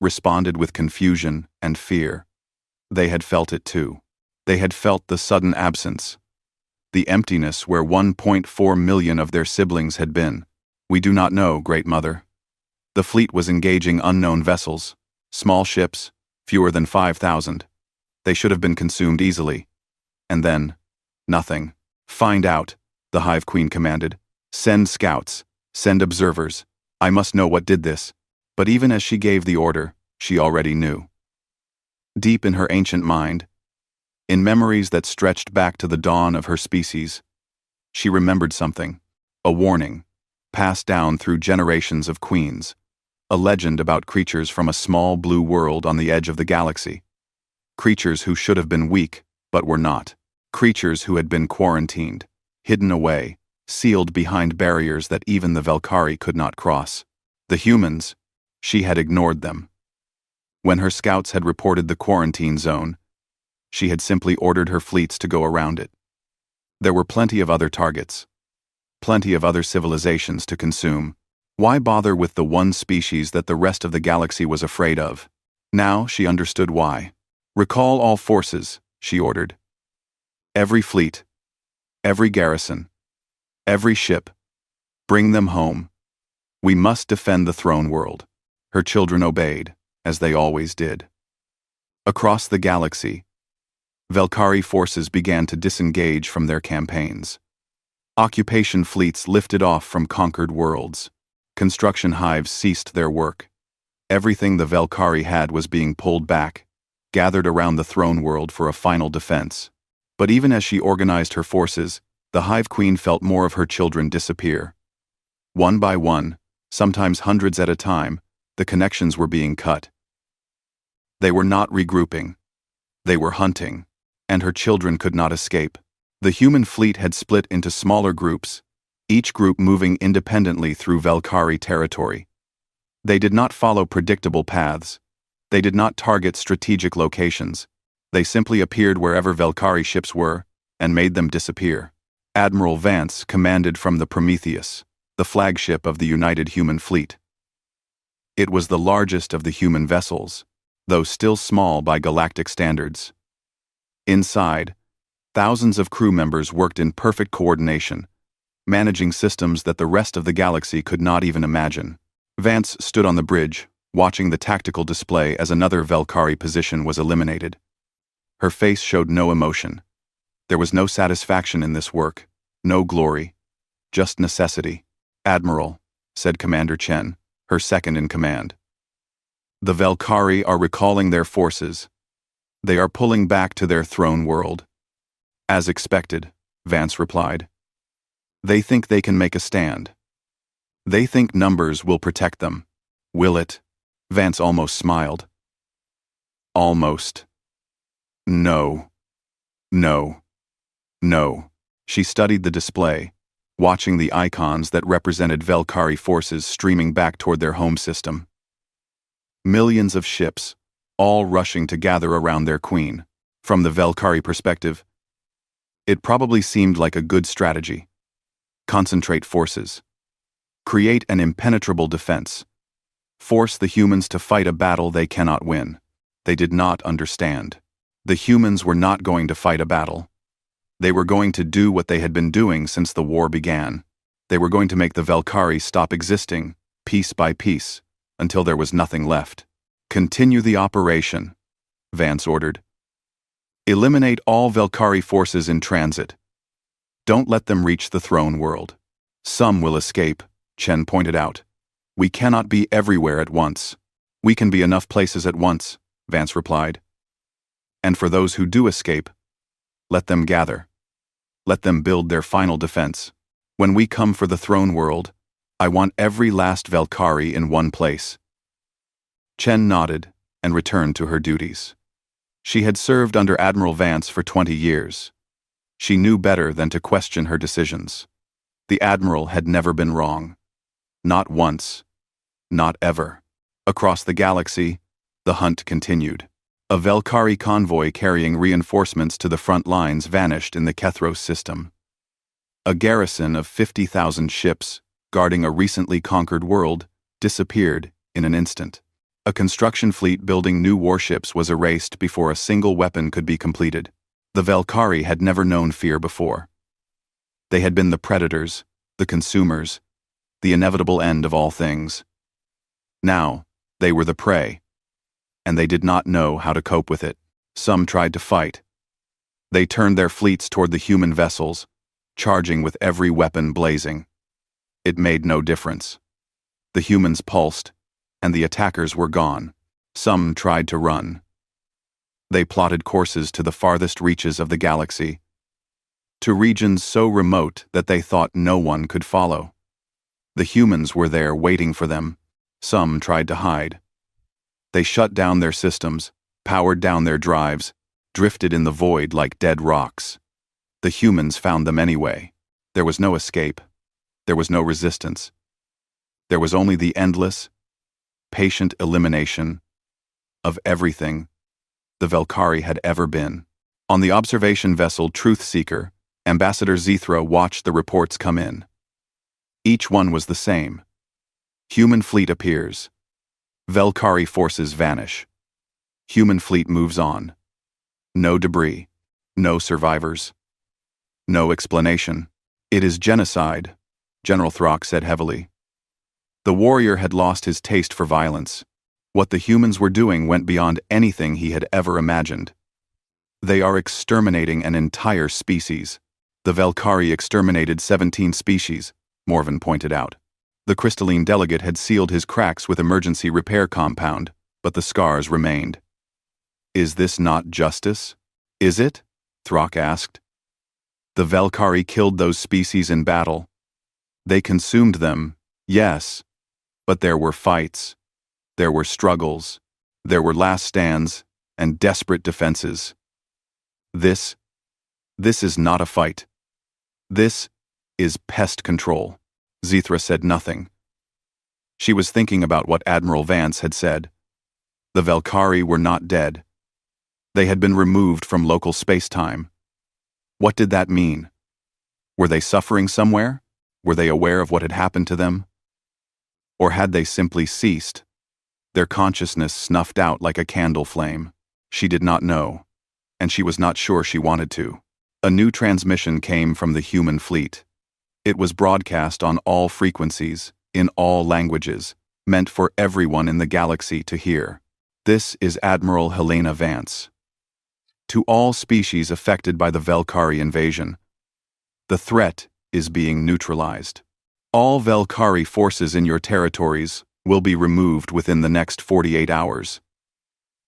responded with confusion and fear. They had felt it too. They had felt the sudden absence, the emptiness where 1.4 million of their siblings had been. We do not know, Great Mother. The fleet was engaging unknown vessels, small ships, fewer than 5,000. They should have been consumed easily. And then, nothing. Find out, the Hive Queen commanded. Send scouts, send observers. I must know what did this. But even as she gave the order, she already knew. Deep in her ancient mind, in memories that stretched back to the dawn of her species, she remembered something, a warning, passed down through generations of queens, a legend about creatures from a small blue world on the edge of the galaxy. Creatures who should have been weak, but were not. Creatures who had been quarantined, hidden away, sealed behind barriers that even the Valkyrie could not cross. The humans, she had ignored them. When her scouts had reported the quarantine zone, she had simply ordered her fleets to go around it. There were plenty of other targets, plenty of other civilizations to consume. Why bother with the one species that the rest of the galaxy was afraid of? Now she understood why. Recall all forces, she ordered. Every fleet, every garrison, every ship, bring them home. We must defend the throne world. Her children obeyed, as they always did. Across the galaxy, Valkyrie forces began to disengage from their campaigns. Occupation fleets lifted off from conquered worlds. Construction hives ceased their work. Everything the Valkyrie had was being pulled back, gathered around the throne world for a final defense. But even as she organized her forces, the Hive Queen felt more of her children disappear. One by one, sometimes hundreds at a time, the connections were being cut. They were not regrouping. They were hunting, and her children could not escape. The human fleet had split into smaller groups, each group moving independently through Valkyrie territory. They did not follow predictable paths. They did not target strategic locations. They simply appeared wherever Valkyrie ships were, and made them disappear. Admiral Vance commanded from the Prometheus, the flagship of the United Human Fleet. It was the largest of the human vessels, though still small by galactic standards. Inside, thousands of crew members worked in perfect coordination, managing systems that the rest of the galaxy could not even imagine. Vance stood on the bridge, watching the tactical display as another Valkyrie position was eliminated. Her face showed no emotion. There was no satisfaction in this work, no glory, just necessity. "Admiral," said Commander Chen, her second in command. "The Valkyrie are recalling their forces. They are pulling back to their throne world." "As expected," Vance replied. "They think they can make a stand. They think numbers will protect them. Will it?" Vance almost smiled. "Almost. No. No. No." She studied the display, watching the icons that represented Valkyrie forces streaming back toward their home system. Millions of ships, all rushing to gather around their queen. From the Valkyrie perspective, it probably seemed like a good strategy. Concentrate forces. Create an impenetrable defense. Force the humans to fight a battle they cannot win. They did not understand. The humans were not going to fight a battle. They were going to do what they had been doing since the war began. They were going to make the Valkyrie stop existing, piece by piece, until there was nothing left. Continue the operation, Vance ordered. Eliminate all Valkyrie forces in transit. Don't let them reach the throne world. Some will escape, Chen pointed out. We cannot be everywhere at once. We can be enough places at once, Vance replied. And for those who do escape, let them gather. Let them build their final defense. When we come for the throne world, I want every last Valkyrie in one place. Chen nodded and returned to her duties. She had served under Admiral Vance for 20 years. She knew better than to question her decisions. The Admiral had never been wrong. Not once. Not ever. Across the galaxy, the hunt continued. A Valkyrie convoy carrying reinforcements to the front lines vanished in the Kethros system. A garrison of 50,000 ships, guarding a recently conquered world, disappeared in an instant. A construction fleet building new warships was erased before a single weapon could be completed. The Valkyrie had never known fear before. They had been the predators, the consumers, the inevitable end of all things. Now, they were the prey, and they did not know how to cope with it. Some tried to fight. They turned their fleets toward the human vessels, charging with every weapon blazing. It made no difference. The humans pulsed, and the attackers were gone. Some tried to run. They plotted courses to the farthest reaches of the galaxy, to regions so remote that they thought no one could follow. The humans were there waiting for them. Some tried to hide. They shut down their systems, powered down their drives, drifted in the void like dead rocks. The humans found them anyway. There was no escape. There was no resistance. There was only the endless, patient elimination of everything the Valkyrie had ever been. On the observation vessel Truth Seeker, Ambassador Zithra watched the reports come in. Each one was the same. Human fleet appears. Valkyrie forces vanish. Human fleet moves on. No debris. No survivors. No explanation. It is genocide, General Throck said heavily. The warrior had lost his taste for violence. What the humans were doing went beyond anything he had ever imagined. They are exterminating an entire species. The Valkyrie exterminated 17 species, Morven pointed out. The crystalline delegate had sealed his cracks with emergency repair compound, but the scars remained. Is this not justice? Is it? Throck asked. The Valkyrie killed those species in battle. They consumed them, yes, but there were fights. There were struggles. There were last stands and desperate defenses. This is not a fight. This is pest control. Zithra said nothing. She was thinking about what Admiral Vance had said. The Valkyrie were not dead. They had been removed from local space-time. What did that mean? Were they suffering somewhere? Were they aware of what had happened to them? Or had they simply ceased? Their consciousness snuffed out like a candle flame. She did not know, and she was not sure she wanted to. A new transmission came from the human fleet. It was broadcast on all frequencies, in all languages, meant for everyone in the galaxy to hear. This is Admiral Helena Vance. To all species affected by the Valkyrie invasion, the threat is being neutralized. All Valkyrie forces in your territories will be removed within the next 48 hours.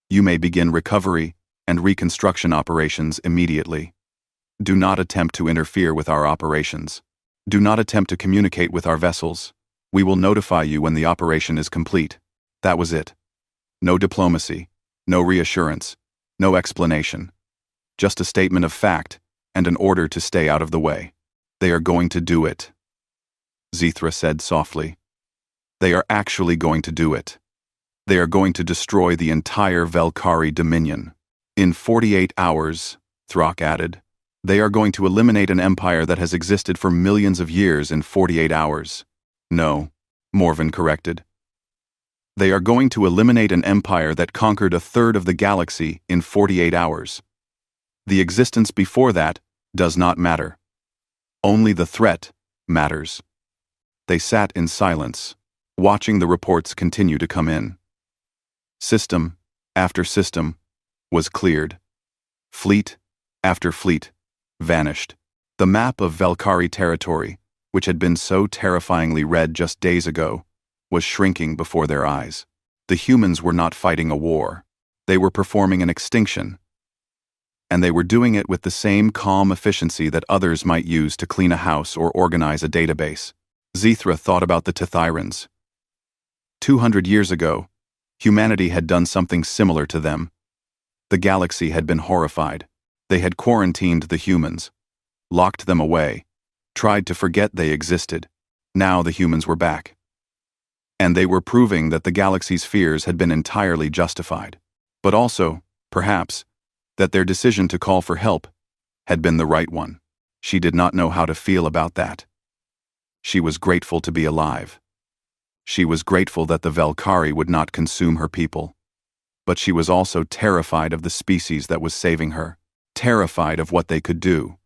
You may begin recovery and reconstruction operations immediately. Do not attempt to interfere with our operations. Do not attempt to communicate with our vessels. We will notify you when the operation is complete. That was it. No diplomacy, no reassurance, no explanation. Just a statement of fact and an order to stay out of the way. They are going to do it, Zithra said softly. They are actually going to do it. They are going to destroy the entire Valkyrie dominion. In 48 hours, Throck added. They are going to eliminate an empire that has existed for millions of years in 48 hours. No, Morven corrected. They are going to eliminate an empire that conquered a third of the galaxy in 48 hours. The existence before that does not matter. Only the threat matters. They sat in silence, watching the reports continue to come in. System after system was cleared. Fleet after fleet vanished. The map of Valkyrie territory, which had been so terrifyingly red just days ago, was shrinking before their eyes. The humans were not fighting a war. They were performing an extinction. And they were doing it with the same calm efficiency that others might use to clean a house or organize a database. Zethra thought about the Tethyrans. 200 years ago, humanity had done something similar to them. The galaxy had been horrified. They had quarantined the humans, locked them away, tried to forget they existed. Now the humans were back. And they were proving that the galaxy's fears had been entirely justified. But also, perhaps, that their decision to call for help had been the right one. She did not know how to feel about that. She was grateful to be alive. She was grateful that the Valkyrie would not consume her people. But she was also terrified of the species that was saving her, terrified of what they could do,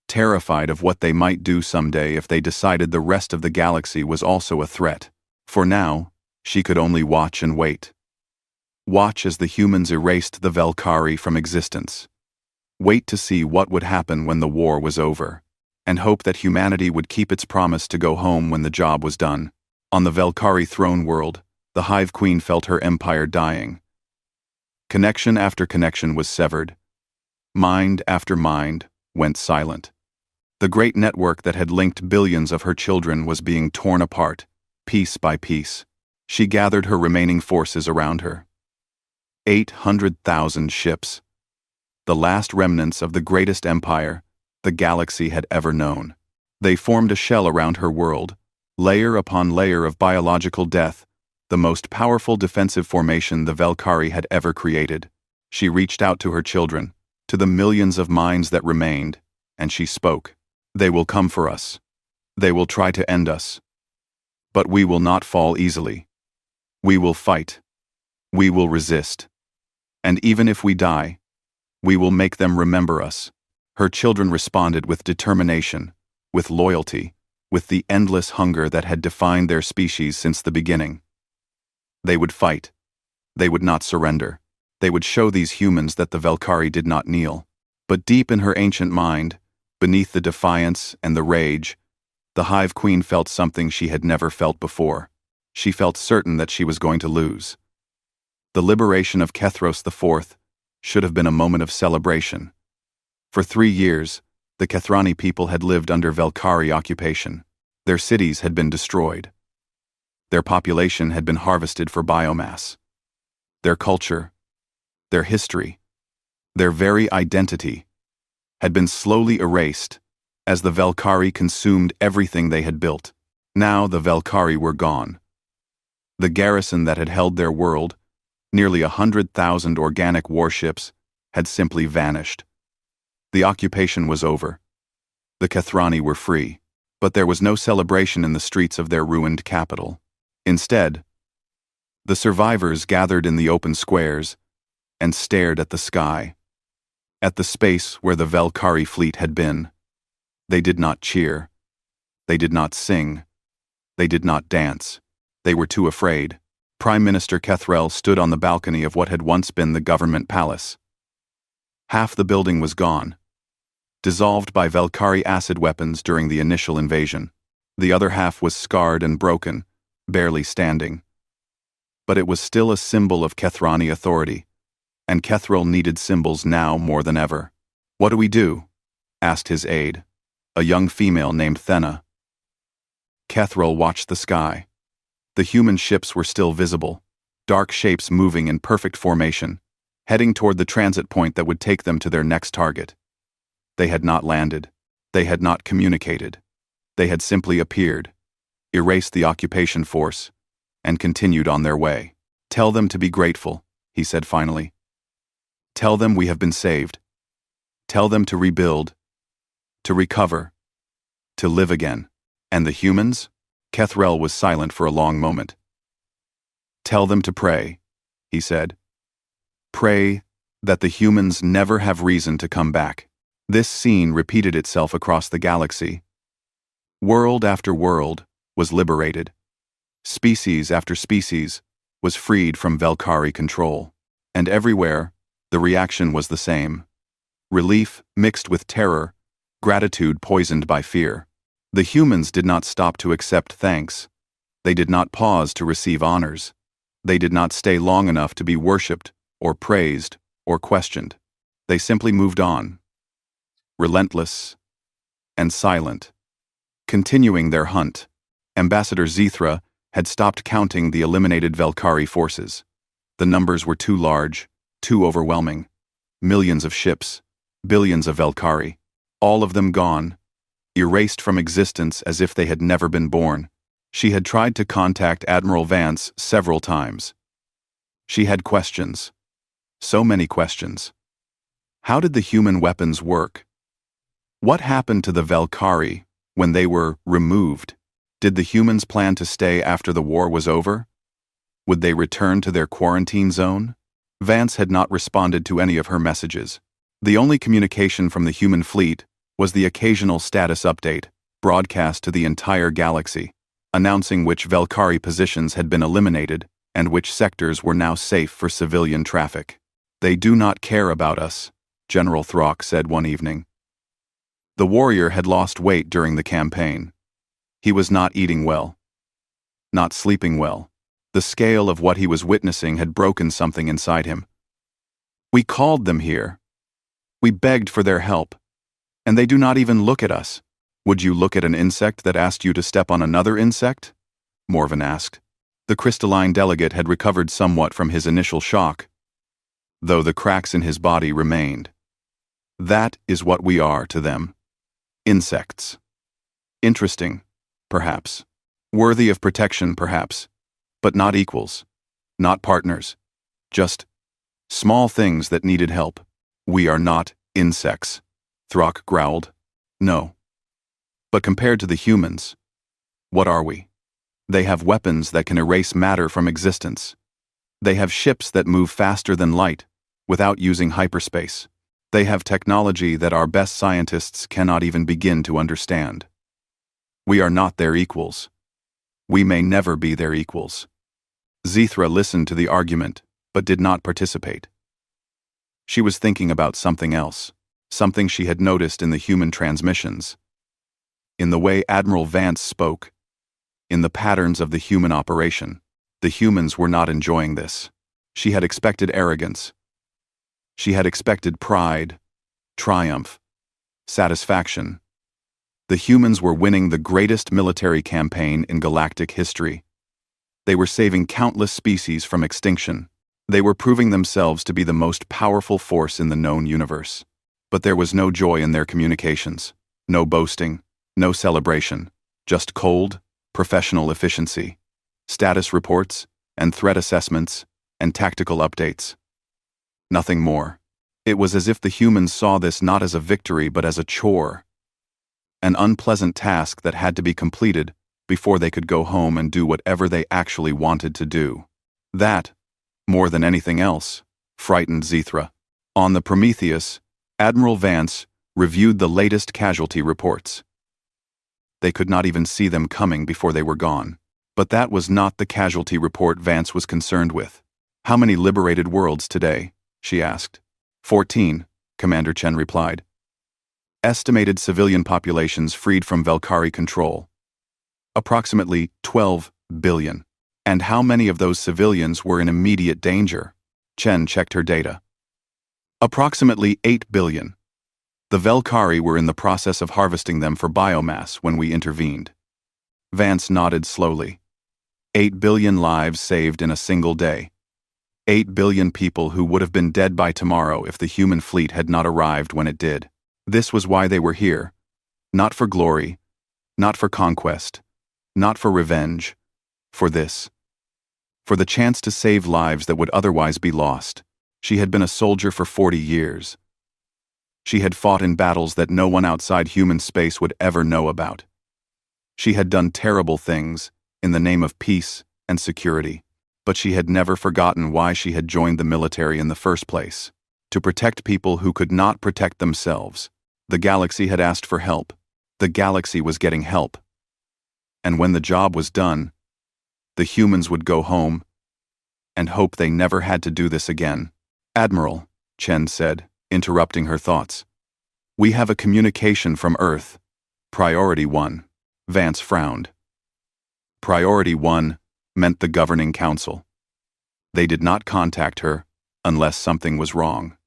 terrified of what they might do someday if they decided the rest of the galaxy was also a threat. For now, she could only watch and wait. Watch as the humans erased the Valkyrie from existence. Wait to see what would happen when the war was over, and hope that humanity would keep its promise to go home when the job was done. On the Valkyrie throne world, the Hive Queen felt her empire dying. Connection after connection was severed. Mind after mind went silent. The great network that had linked billions of her children was being torn apart, piece by piece. She gathered her remaining forces around her. 800,000 ships. The last remnants of the greatest empire the galaxy had ever known. They formed a shell around her world, layer upon layer of biological death, the most powerful defensive formation the Valkyrie had ever created. She reached out to her children, to the millions of minds that remained, and she spoke. They will come for us. They will try to end us. But we will not fall easily. We will fight. We will resist. And even if we die, we will make them remember us. Her children responded with determination, with loyalty, with the endless hunger that had defined their species since the beginning. They would fight. They would not surrender. They would show these humans that the Valkyrie did not kneel. But deep in her ancient mind, beneath the defiance and the rage, the Hive Queen felt something she had never felt before. She felt certain that she was going to lose. The liberation of Kethros IV should have been a moment of celebration. For 3 years, the Kethrani people had lived under Valkyrie occupation. Their cities had been destroyed. Their population had been harvested for biomass. Their culture, their history, their very identity had been slowly erased as the Valkyrie consumed everything they had built. Now the Valkyrie were gone. The garrison that had held their world, nearly 100,000 organic warships, had simply vanished. The occupation was over. The Kethrani were free, but there was no celebration in the streets of their ruined capital. Instead, the survivors gathered in the open squares and stared at the sky, at the space where the Valkyrie fleet had been. They did not cheer. They did not sing. They did not dance. They were too afraid. Prime Minister Kethrel stood on the balcony of what had once been the government palace. Half the building was gone, dissolved by Valkyrie acid weapons during the initial invasion. The other half was scarred and broken, barely standing. But it was still a symbol of Kethrani authority, and Kethrel needed symbols now more than ever. "What do we do?" asked his aide, a young female named Thena. Kethrel watched the sky. The human ships were still visible, dark shapes moving in perfect formation, heading toward the transit point that would take them to their next target. They had not landed. They had not communicated. They had simply appeared, erased the occupation force, and continued on their way. "Tell them to be grateful," he said finally. "Tell them we have been saved. Tell them to rebuild, to recover, to live again." And the humans? Kethrel was silent for a long moment. Tell them to pray, he said. Pray that the humans never have reason to come back. This scene repeated itself across the galaxy. World after world was liberated. Species after species was freed from Valkyrie control. And everywhere, the reaction was the same. Relief mixed with terror, gratitude poisoned by fear. The humans did not stop to accept thanks. They did not pause to receive honors. They did not stay long enough to be worshipped, or praised, or questioned. They simply moved on. Relentless and silent. Continuing their hunt, Ambassador Zethra had stopped counting the eliminated Valkyrie forces. The numbers were too large, too overwhelming. Millions of ships, billions of Valkyrie, all of them gone, erased from existence as if they had never been born. She had tried to contact Admiral Vance several times. She had questions. So many questions. How did the human weapons work? What happened to the Valkyrie when they were removed? Did the humans plan to stay after the war was over? Would they return to their quarantine zone? Vance had not responded to any of her messages. The only communication from the human fleet was the occasional status update, broadcast to the entire galaxy, announcing which Valkyrie positions had been eliminated and which sectors were now safe for civilian traffic. They do not care about us, General Throck said one evening. The warrior had lost weight during the campaign. He was not eating well. Not sleeping well. The scale of what he was witnessing had broken something inside him. We called them here. We begged for their help. And they do not even look at us. Would you look at an insect that asked you to step on another insect? Morven asked. The crystalline delegate had recovered somewhat from his initial shock, though the cracks in his body remained. That is what we are to them. Insects. Interesting, perhaps. Worthy of protection, perhaps. But not equals. Not partners. Just small things that needed help. We are not insects, Throck growled. No. But compared to the humans, what are we? They have weapons that can erase matter from existence. They have ships that move faster than light, without using hyperspace. They have technology that our best scientists cannot even begin to understand. We are not their equals. We may never be their equals. Zethra listened to the argument, but did not participate. She was thinking about something else, something she had noticed in the human transmissions. In the way Admiral Vance spoke, in the patterns of the human operation, the humans were not enjoying this. She had expected arrogance. She had expected pride, triumph, satisfaction. The humans were winning the greatest military campaign in galactic history. They were saving countless species from extinction. They were proving themselves to be the most powerful force in the known universe. But there was no joy in their communications, no boasting, no celebration, just cold, professional efficiency, status reports, and threat assessments, and tactical updates. Nothing more. It was as if the humans saw this not as a victory but as a chore. An unpleasant task that had to be completed before they could go home and do whatever they actually wanted to do. That, more than anything else, frightened Zethra. On the Prometheus, Admiral Vance reviewed the latest casualty reports. They could not even see them coming before they were gone. But that was not the casualty report Vance was concerned with. How many liberated worlds today? She asked. 14, Commander Chen replied. Estimated civilian populations freed from Valkyrie control. Approximately 12 billion. And how many of those civilians were in immediate danger? Chen checked her data. Approximately 8 billion. The Valkyrie were in the process of harvesting them for biomass when we intervened. Vance nodded slowly. 8 billion lives saved in a single day. 8 billion people who would have been dead by tomorrow if the human fleet had not arrived when it did. This was why they were here. Not for glory, not for conquest, not for revenge, for this. For the chance to save lives that would otherwise be lost. She had been a soldier for 40 years. She had fought in battles that no one outside human space would ever know about. She had done terrible things in the name of peace and security. But she had never forgotten why she had joined the military in the first place. To protect people who could not protect themselves. The galaxy had asked for help. The galaxy was getting help. And when the job was done, the humans would go home and hope they never had to do this again. "Admiral," Chen said, interrupting her thoughts. "We have a communication from Earth. Priority 1. Vance frowned. Priority 1 meant the governing council. They did not contact her unless something was wrong.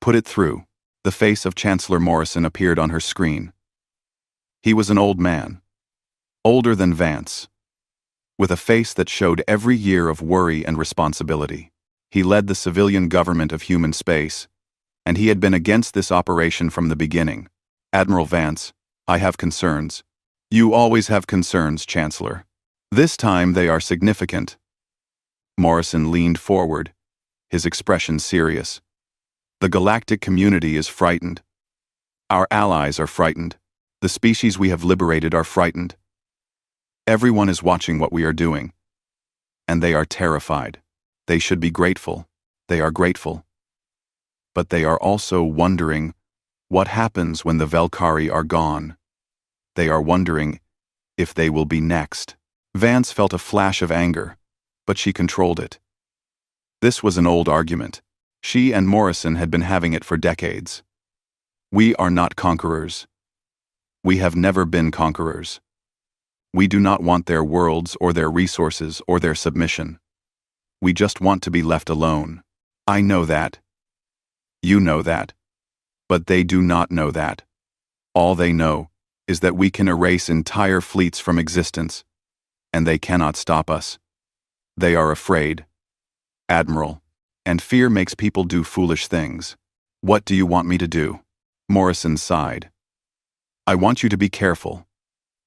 "Put it through." The face of Chancellor Morrison appeared on her screen. He was an old man. Older than Vance. With a face that showed every year of worry and responsibility. He led the civilian government of human space, and he had been against this operation from the beginning. "Admiral Vance, I have concerns." "You always have concerns, Chancellor. This time they are significant." Morrison leaned forward, his expression serious. "The galactic community is frightened. Our allies are frightened. The species we have liberated are frightened. Everyone is watching what we are doing. And they are terrified. They should be grateful. They are grateful. But they are also wondering what happens when the Velkari are gone. They are wondering if they will be next." Vance felt a flash of anger, but she controlled it. This was an old argument. She and Morrison had been having it for decades. "We are not conquerors. We have never been conquerors. We do not want their worlds or their resources or their submission. We just want to be left alone. I know that. You know that. But they do not know that. All they know is that we can erase entire fleets from existence, and they cannot stop us. They are afraid, Admiral, and fear makes people do foolish things. What do you want me to do?" Morrison sighed. "I want you to be careful.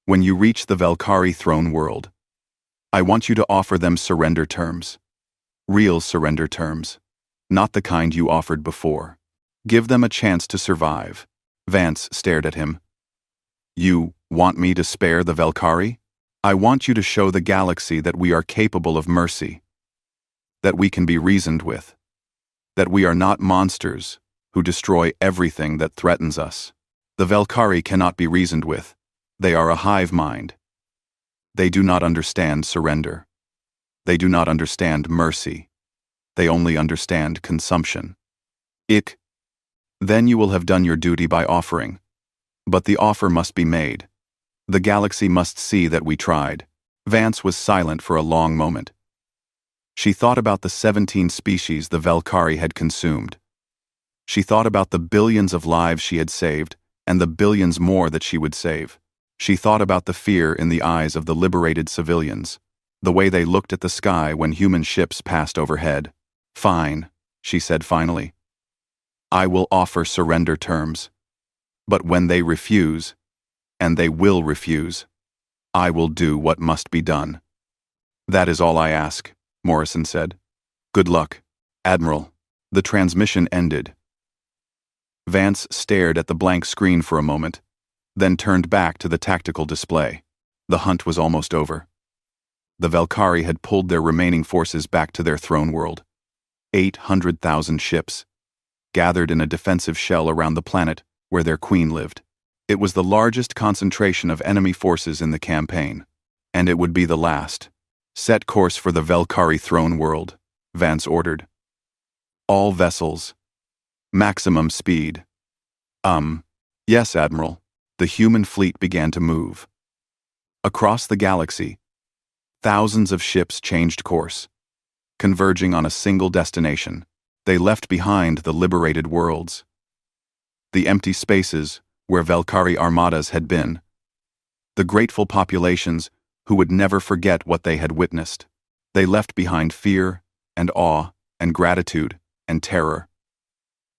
When you reach the Velkari throne world, I want you to offer them surrender terms. Real surrender terms. Not the kind you offered before. Give them a chance to survive." Vance stared at him. "You want me to spare the Velkari? I want you to show the galaxy that we are capable of mercy. That we can be reasoned with. That we are not monsters who destroy everything that threatens us. The Velkari cannot be reasoned with. They are a hive mind. They do not understand surrender. They do not understand mercy. They only understand consumption. Then you will have done your duty by offering. But the offer must be made. The galaxy must see that we tried." Vance was silent for a long moment. She thought about the 17 species the Velkari had consumed. She thought about the billions of lives she had saved, and the billions more that she would save. She thought about the fear in the eyes of the liberated civilians, the way they looked at the sky when human ships passed overhead. "Fine," she said finally. "I will offer surrender terms. But when they refuse, and they will refuse, I will do what must be done." "That is all I ask," Morrison said. "Good luck, Admiral." The transmission ended. Vance stared at the blank screen for a moment, then turned back to the tactical display. The hunt was almost over. The Velkari had pulled their remaining forces back to their throne world. 800,000 ships, gathered in a defensive shell around the planet where their queen lived. It was the largest concentration of enemy forces in the campaign, and it would be the last. "Set course for the Velkari throne world," Vance ordered. "All vessels. Maximum speed." Yes, Admiral." The human fleet began to move. Across the galaxy, thousands of ships changed course, converging on a single destination. They left behind the liberated worlds. The empty spaces where Velkari armadas had been. The grateful populations who would never forget what they had witnessed. They left behind fear and awe and gratitude and terror.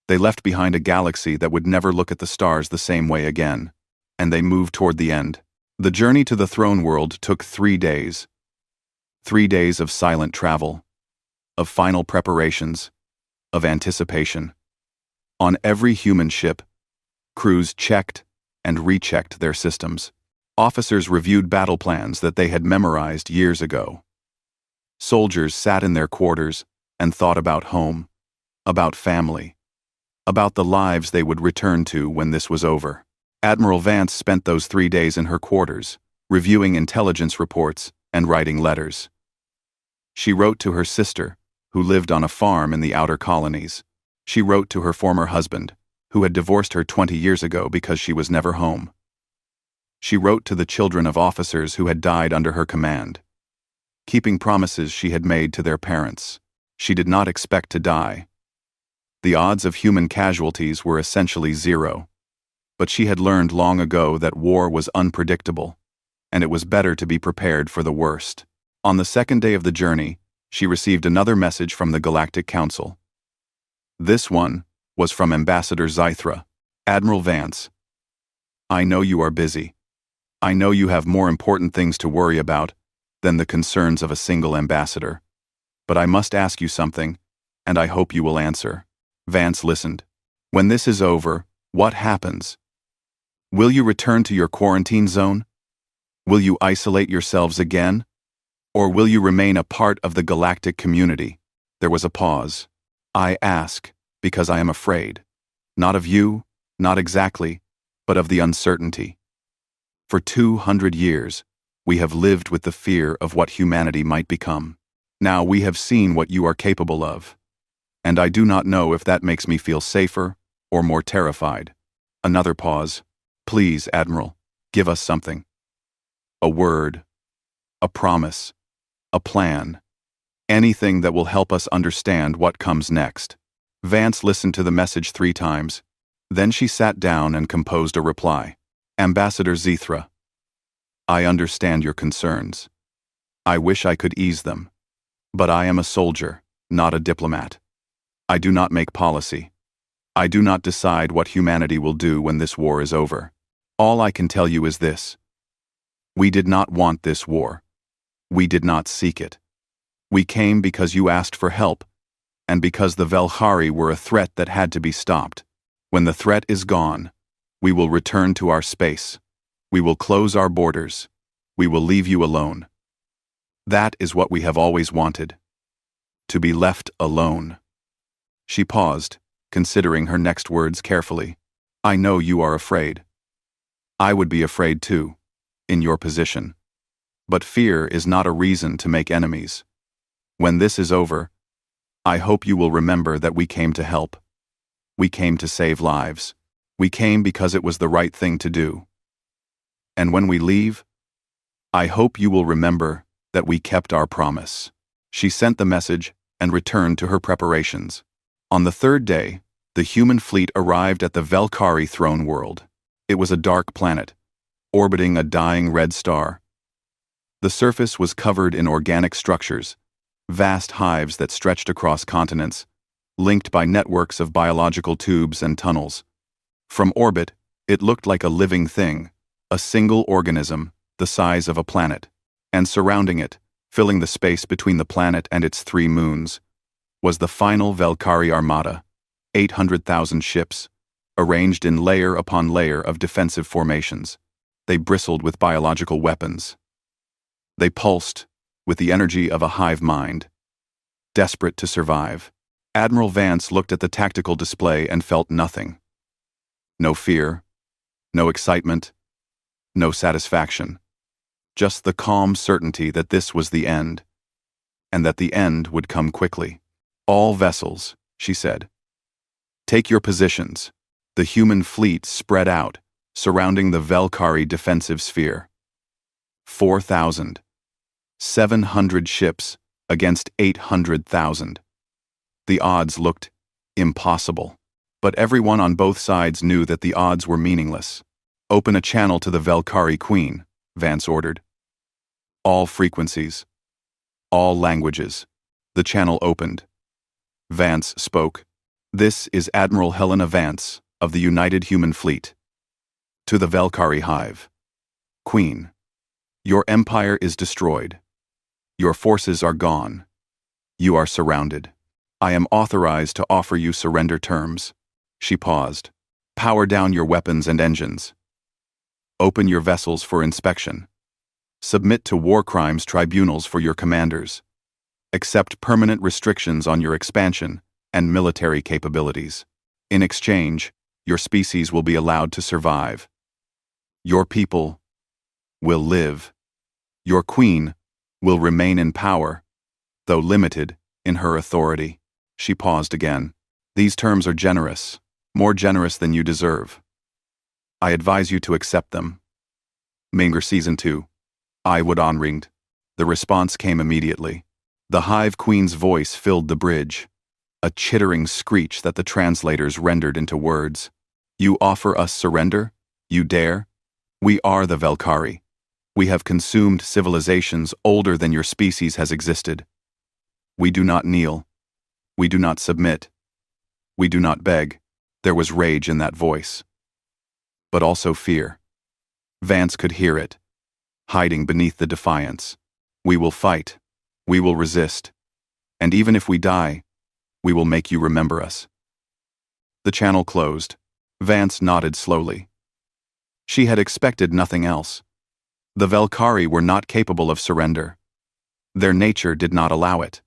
They left behind a galaxy that would never look at the stars the same way again, and they moved toward the end. The journey to the throne world took 3 days. 3 days of silent travel, of final preparations, of anticipation. On every human ship, crews checked and rechecked their systems. Officers reviewed battle plans that they had memorized years ago. Soldiers sat in their quarters and thought about home, about family, about the lives they would return to when this was over. Admiral Vance spent those 3 days in her quarters, reviewing intelligence reports and writing letters. She wrote to her sister, who lived on a farm in the outer colonies. She wrote to her former husband, who had divorced her 20 years ago because she was never home. She wrote to the children of officers who had died under her command, keeping promises she had made to their parents. She did not expect to die. The odds of human casualties were essentially zero, but she had learned long ago that war was unpredictable, and it was better to be prepared for the worst. On the second day of the journey, she received another message from the Galactic Council. This one was from Ambassador Zythra. Admiral Vance, I know you are busy. I know you have more important things to worry about than the concerns of a single ambassador. But I must ask you something, and I hope you will answer. Vance listened. When this is over, what happens? Will you return to your quarantine zone? Will you isolate yourselves again? Or will you remain a part of the galactic community? There was a pause. I ask, because I am afraid. Not of you, not exactly, but of the uncertainty. For 200 years, we have lived with the fear of what humanity might become. Now we have seen what you are capable of. And I do not know if that makes me feel safer or more terrified. Another pause. Please, Admiral, give us something. A word, a promise, a plan. Anything that will help us understand what comes next. Vance listened to the message 3 times. Then she sat down and composed a reply. Ambassador Zythra, I understand your concerns. I wish I could ease them. But I am a soldier, not a diplomat. I do not make policy. I do not decide what humanity will do when this war is over. All I can tell you is this. We did not want this war. We did not seek it. We came because you asked for help, and because the Velkhari were a threat that had to be stopped. When the threat is gone, we will return to our space. We will close our borders. We will leave you alone. That is what we have always wanted. To be left alone. She paused, considering her next words carefully. I know you are afraid. I would be afraid too, in your position. But fear is not a reason to make enemies. When this is over, I hope you will remember that we came to help. We came to save lives. We came because it was the right thing to do. And when we leave, I hope you will remember that we kept our promise. She sent the message and returned to her preparations. On the 3rd day, the human fleet arrived at the Velkhari throne world. It was a dark planet, orbiting a dying red star. The surface was covered in organic structures, vast hives that stretched across continents, linked by networks of biological tubes and tunnels. From orbit, it looked like a living thing, a single organism the size of a planet. And surrounding it, filling the space between the planet and its 3 moons, was the final Velkhari armada, 800,000 ships, arranged in layer upon layer of defensive formations. They bristled with biological weapons. They pulsed with the energy of a hive mind, desperate to survive. Admiral Vance looked at the tactical display and felt nothing. No fear, no excitement, no satisfaction. Just the calm certainty that this was the end, and that the end would come quickly. All vessels, she said. Take your positions. The human fleet spread out, surrounding the Velkhari defensive sphere. 4,700 ships against 800,000. The odds looked impossible, but everyone on both sides knew that the odds were meaningless. Open a channel to the Velkhari Queen, Vance ordered. All frequencies. All languages. The channel opened. Vance spoke. This is Admiral Helena Vance of the United Human Fleet. To the Velkhari Hive. Queen, your empire is destroyed. Your forces are gone. You are surrounded. I am authorized to offer you surrender terms. She paused. Power down your weapons and engines. Open your vessels for inspection. Submit to war crimes tribunals for your commanders. accept permanent restrictions on your expansion and military capabilities. In exchange, your species will be allowed to survive. Your people will live. Your queen will remain in power, though limited in her authority. She paused again. These terms are generous, more generous than you deserve. I advise you to accept them. Minger Season 2. I would unringed. The response came immediately. The Hive Queen's voice filled the bridge, a chittering screech that the translators rendered into words. You offer us surrender? You dare? We are the Velkhari. We have consumed civilizations older than your species has existed. We do not kneel. We do not submit. We do not beg. There was rage in that voice, but also fear. Vance could hear it, hiding beneath the defiance. We will fight. We will resist. And even if we die, we will make you remember us. The channel closed. Vance nodded slowly. She had expected nothing else. The Velkhari were not capable of surrender. Their nature did not allow it.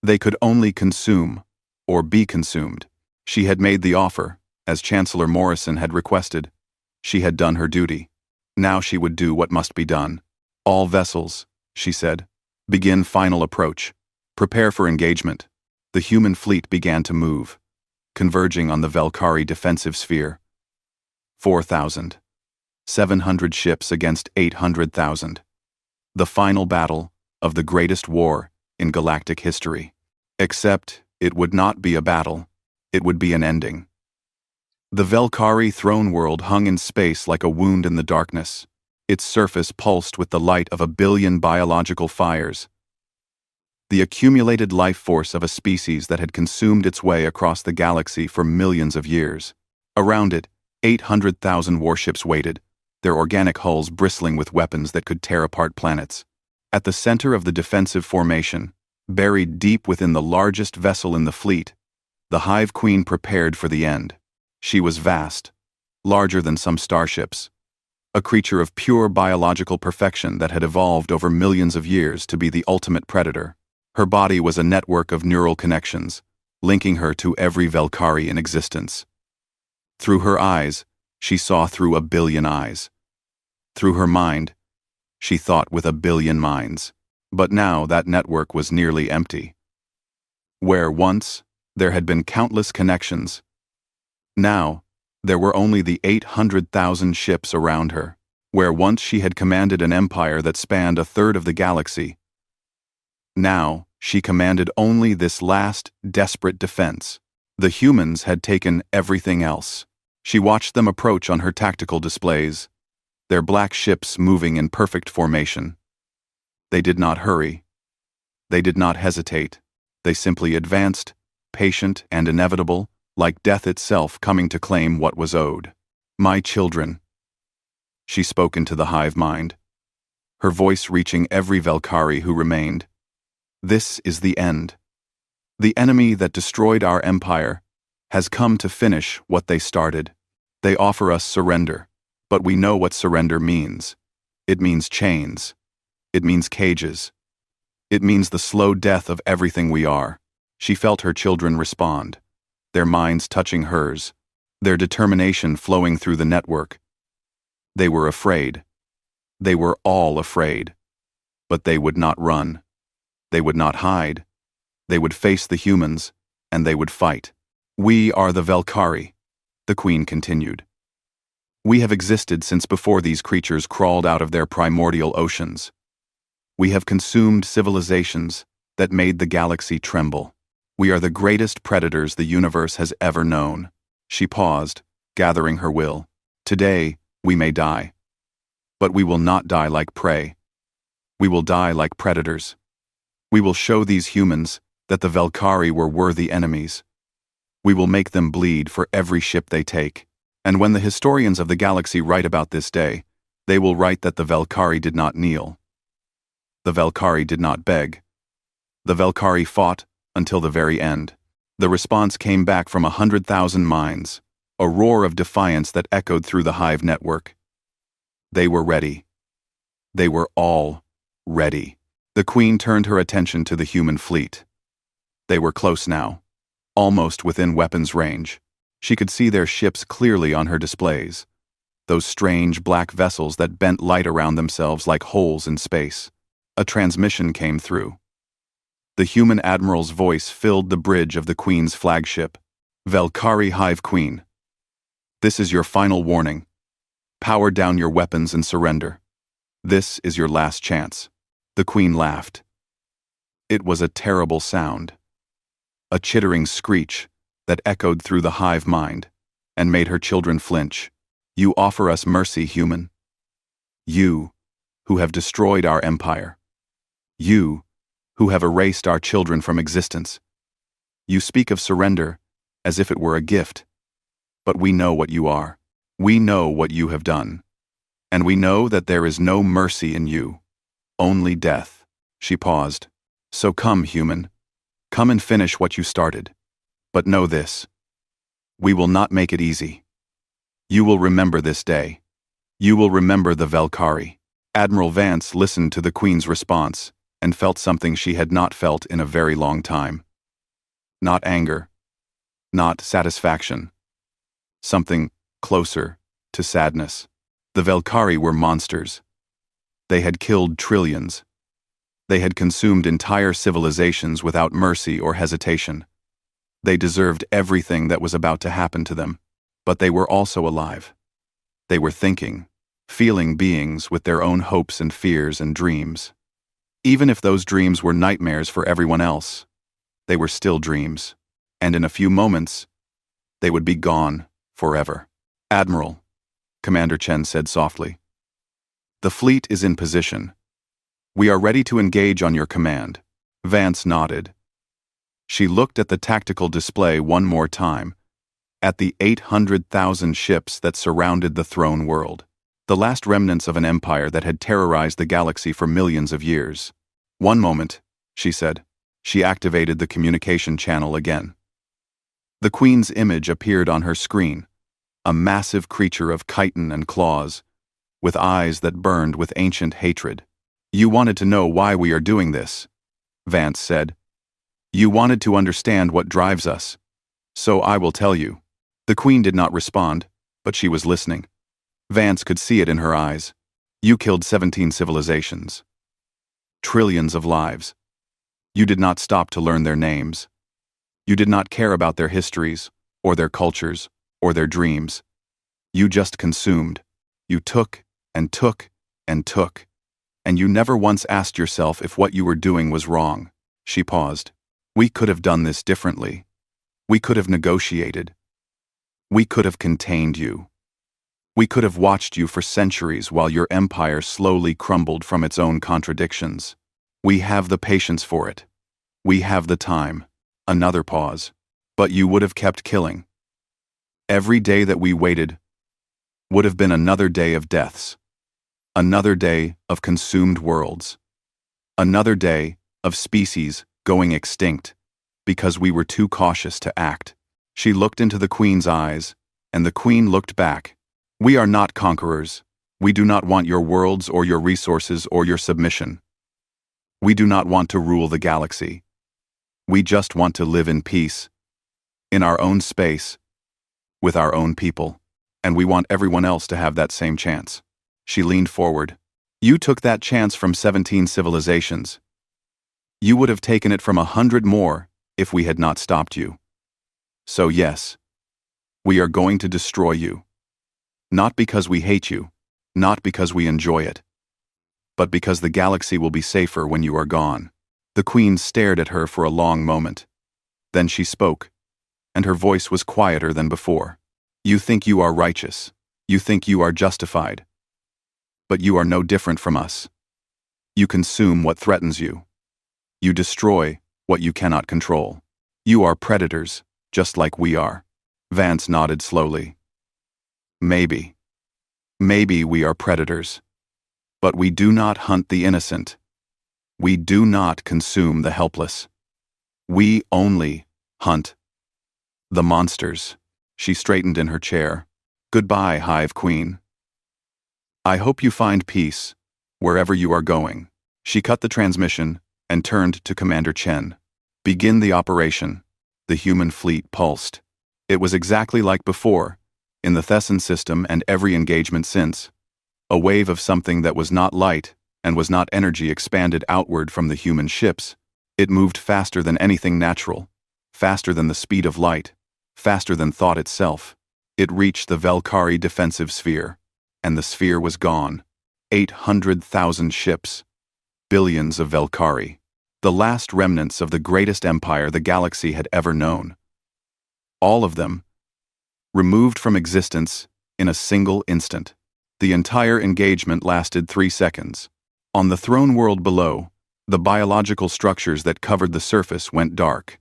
They could only consume, or be consumed. She had made the offer, as Chancellor Morrison had requested. She had done her duty. Now she would do what must be done. All vessels, she said, begin final approach. Prepare for engagement. The human fleet began to move, converging on the Velkhari defensive sphere. 4,000. 700 ships against 800,000. The final battle of the greatest war in galactic history. Except it would not be a battle, it would be an ending. The Velkhari throne world hung in space like a wound in the darkness. Its surface pulsed with the light of 1 billion biological fires. The accumulated life force of a species that had consumed its way across the galaxy for millions of years. Around it, 800,000 warships waited, their organic hulls bristling with weapons that could tear apart planets. At the center of the defensive formation, buried deep within the largest vessel in the fleet, the Hive Queen prepared for the end. She was vast, larger than some starships, a creature of pure biological perfection that had evolved over millions of years to be the ultimate predator. Her body was a network of neural connections, linking her to every Velkhari in existence. Through her eyes, she saw through 1 billion eyes. Through her mind, she thought with 1 billion minds. But now that network was nearly empty. Where once there had been countless connections, now there were only the 800,000 ships around her. Where once she had commanded an empire that spanned 1/3 of the galaxy, now she commanded only this last desperate defense. The humans had taken everything else. She watched them approach on her tactical displays, their black ships moving in perfect formation. They did not hurry. They did not hesitate. They simply advanced, patient and inevitable, like death itself coming to claim what was owed. My children. She spoke into the hive mind, her voice reaching every Velkhari who remained. This is the end. The enemy that destroyed our empire has come to finish what they started. They offer us surrender, but we know what surrender means. It means chains. It means cages. It means the slow death of everything we are. She felt her children respond, their minds touching hers, their determination flowing through the network. They were afraid. They were all afraid. But they would not run. They would not hide. They would face the humans, and they would fight. We are the Velkhari, the Queen continued. We have existed since before these creatures crawled out of their primordial oceans. We have consumed civilizations that made the galaxy tremble. We are the greatest predators the universe has ever known. She paused, gathering her will. Today, we may die. But we will not die like prey. We will die like predators. We will show these humans that the Velkhari were worthy enemies. We will make them bleed for every ship they take. And when the historians of the galaxy write about this day, they will write that the Velkhari did not kneel. The Velkhari did not beg. The Velkhari fought until the very end. The response came back from 100,000 minds, a roar of defiance that echoed through the hive network. They were ready. They were all ready. The queen turned her attention to the human fleet. They were close now, almost within weapons range. She could see their ships clearly on her displays, those strange black vessels that bent light around themselves like holes in space. A transmission came through. The human admiral's voice filled the bridge of the Queen's flagship. Valkyrie Hive Queen. This is your final warning. Power down your weapons and surrender. This is your last chance. The Queen laughed. It was a terrible sound. A chittering screech that echoed through the hive mind and made her children flinch. You offer us mercy, human. You, who have destroyed our empire. You, who have erased our children from existence. You speak of surrender as if it were a gift. But we know what you are. We know what you have done. And we know that there is no mercy in you. Only death. She paused. So come, human. Come and finish what you started. But know this. We will not make it easy. You will remember this day. You will remember the Valkyrie. Admiral Vance listened to the Queen's response and felt something she had not felt in a very long time. Not anger. Not satisfaction. Something closer to sadness. The Valkyrie were monsters. They had killed trillions. They had consumed entire civilizations without mercy or hesitation. They deserved everything that was about to happen to them, but they were also alive. They were thinking, feeling beings with their own hopes and fears and dreams. Even if those dreams were nightmares for everyone else, they were still dreams, and in a few moments, they would be gone forever. Admiral, Commander Chen said softly. The fleet is in position. We are ready to engage on your command. Vance nodded. She looked at the tactical display one more time, at the 800,000 ships that surrounded the throne world, the last remnants of an empire that had terrorized the galaxy for millions of years. One moment, she said. She activated the communication channel again. The Queen's image appeared on her screen, a massive creature of chitin and claws, with eyes that burned with ancient hatred. You wanted to know why we are doing this, Vance said. You wanted to understand what drives us. So I will tell you. The Queen did not respond, but she was listening. Vance could see it in her eyes. You killed 17 civilizations. Trillions of lives. You did not stop to learn their names. You did not care about their histories, or their cultures, or their dreams. You just consumed. You took, and took, and took. And you never once asked yourself if what you were doing was wrong. She paused. We could have done this differently. We could have negotiated. We could have contained you. We could have watched you for centuries while your empire slowly crumbled from its own contradictions. We have the patience for it. We have the time. Another pause. But you would have kept killing. Every day that we waited would have been another day of deaths. Another day of consumed worlds. Another day of species going extinct because we were too cautious to act. She looked into the Queen's eyes, and the Queen looked back. We are not conquerors. We do not want your worlds or your resources or your submission. We do not want to rule the galaxy. We just want to live in peace, in our own space, with our own people, and we want everyone else to have that same chance. She leaned forward. You took that chance from 17 civilizations. You would have taken it from 100 more if we had not stopped you. So yes, we are going to destroy you. Not because we hate you, not because we enjoy it, but because the galaxy will be safer when you are gone. The Queen stared at her for a long moment. Then she spoke, and her voice was quieter than before. You think you are righteous. You think you are justified. But you are no different from us. You consume what threatens you. You destroy what you cannot control. You are predators, just like we are. Vance nodded slowly. Maybe. Maybe we are predators. But we do not hunt the innocent. We do not consume the helpless. We only hunt the monsters. She straightened in her chair. Goodbye, Hive Queen. I hope you find peace wherever you are going. She cut the transmission and turned to Commander Chen. "Begin the operation." The human fleet pulsed. It was exactly like before, in the Thesson system and every engagement since. A wave of something that was not light and was not energy expanded outward from the human ships. It moved faster than anything natural, faster than the speed of light, faster than thought itself. It reached the Valkyrie defensive sphere, and the sphere was gone. 800,000 ships, billions of Valkyrie, the last remnants of the greatest empire the galaxy had ever known. All of them, removed from existence in a single instant. The entire engagement lasted 3 seconds. On the throne world below, the biological structures that covered the surface went dark.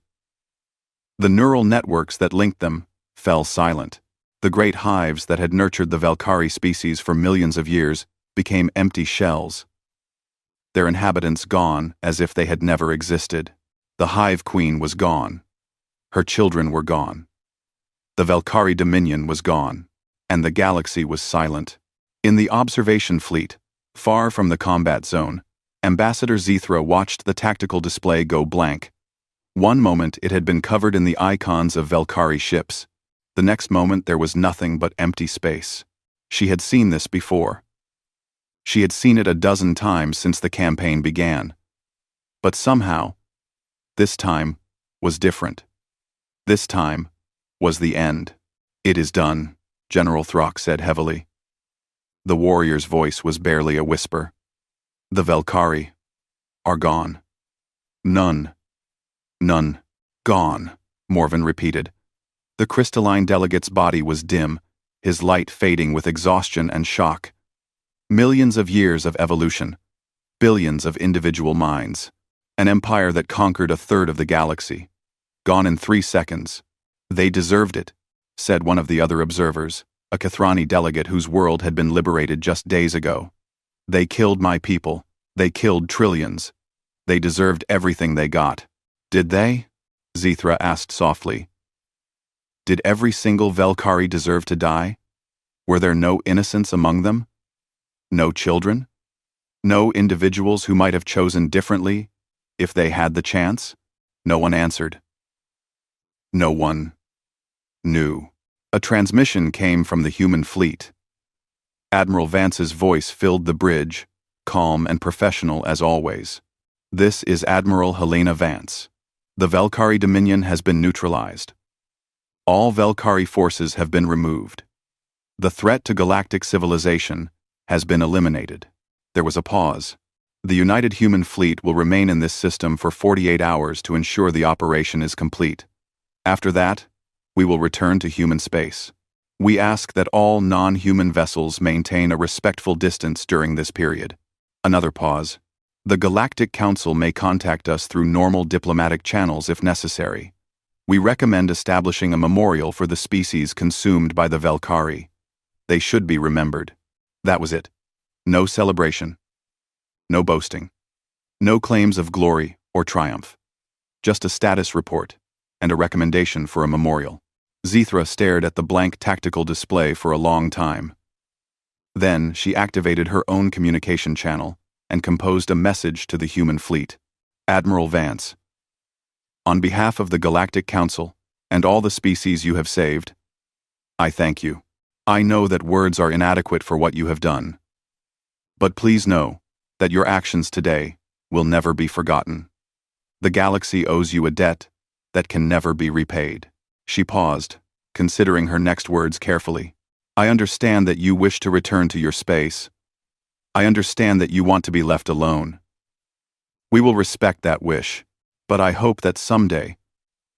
The neural networks that linked them fell silent. The great hives that had nurtured the Valkyrie species for millions of years became empty shells. Their inhabitants gone as if they had never existed. The hive queen was gone. Her children were gone. The Valkyrie dominion was gone, and the galaxy was silent. In the observation fleet, far from the combat zone, Ambassador Zethra watched the tactical display go blank. One moment it had been covered in the icons of Valkyrie ships. The next moment there was nothing but empty space. She had seen this before. She had seen it a dozen times since the campaign began. But somehow, this time was different. This time was the end. "It is done," General Throck said heavily. The warrior's voice was barely a whisper. "The Valkyrie are gone." None, gone," Morven repeated. The crystalline delegate's body was dim, his light fading with exhaustion and shock. Millions of years of evolution, billions of individual minds, an empire that conquered a third of the galaxy. Gone in 3 seconds. "They deserved it," said one of the other observers, a Kathrani delegate whose world had been liberated just days ago. "They killed my people. They killed trillions. They deserved everything they got." "Did they?" Zethra asked softly. "Did every single Valkyrie deserve to die? Were there no innocents among them? No children? No individuals who might have chosen differently if they had the chance?" No one answered. No one knew. A transmission came from the human fleet. Admiral Vance's voice filled the bridge, calm and professional as always. "This is Admiral Helena Vance. The Valkyrie Dominion has been neutralized. All Valkyrie forces have been removed. The threat to galactic civilization has been eliminated." There was a pause. "The United Human Fleet will remain in this system for 48 hours to ensure the operation is complete. After that, we will return to human space. We ask that all non-human vessels maintain a respectful distance during this period." Another pause. "The Galactic Council may contact us through normal diplomatic channels if necessary. We recommend establishing a memorial for the species consumed by the Valkyrie. They should be remembered." That was it. No celebration. No boasting. No claims of glory or triumph. Just a status report and a recommendation for a memorial. Zethra stared at the blank tactical display for a long time. Then she activated her own communication channel and composed a message to the human fleet. "Admiral Vance, on behalf of the Galactic Council and all the species you have saved, I thank you. I know that words are inadequate for what you have done. But please know that your actions today will never be forgotten. The galaxy owes you a debt that can never be repaid." She paused, considering her next words carefully. "I understand that you wish to return to your space. I understand that you want to be left alone. We will respect that wish, but I hope that someday,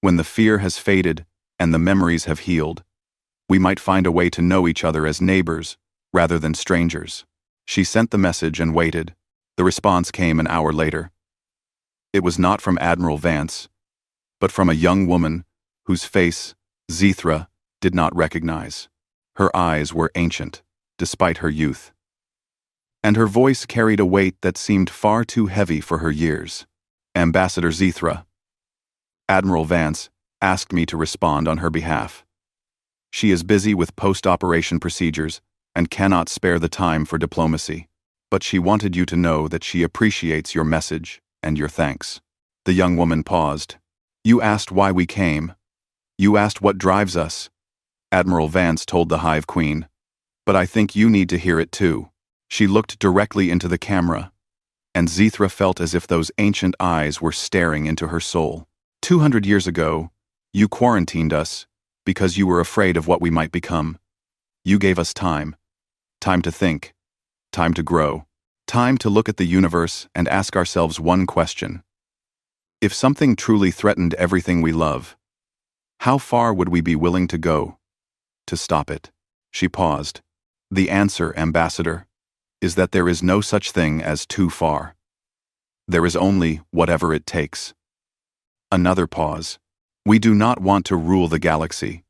when the fear has faded and the memories have healed, we might find a way to know each other as neighbors rather than strangers." She sent the message and waited. The response came an hour later. It was not from Admiral Vance, but from a young woman whose face Zethra did not recognize. Her eyes were ancient, despite her youth, and her voice carried a weight that seemed far too heavy for her years. "Ambassador Zethra, Admiral Vance asked me to respond on her behalf. She is busy with post-operation procedures and cannot spare the time for diplomacy. but she wanted you to know that she appreciates your message and your thanks." The young woman paused. "You asked why we came. You asked what drives us," Admiral Vance told the Hive Queen. "But I think you need to hear it too." She looked directly into the camera, and Zithra felt as if those ancient eyes were staring into her soul. 200 years ago, you quarantined us because you were afraid of what we might become. You gave us time. Time to think. Time to grow. Time to look at the universe and ask ourselves one question. If something truly threatened everything we love, how far would we be willing to go to stop it? She paused. The answer, Ambassador, is that there is no such thing as too far. There is only whatever it takes. Another pause. We do not want to rule the galaxy.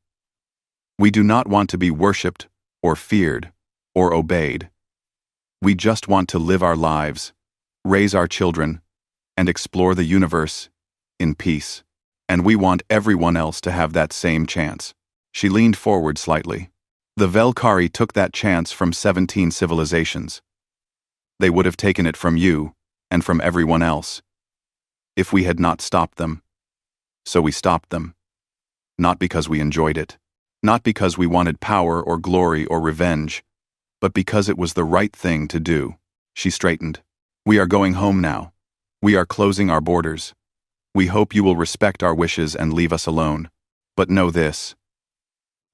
We do not want to be worshipped or feared or obeyed. We just want to live our lives, raise our children, and explore the universe in peace. And we want everyone else to have that same chance. She leaned forward slightly. The Velkari took that chance from 17 civilizations. They would have taken it from you and from everyone else if we had not stopped them. So we stopped them. Not because we enjoyed it. Not because we wanted power or glory or revenge, but because it was the right thing to do. She straightened. We are going home now. We are closing our borders. We hope you will respect our wishes and leave us alone. But know this.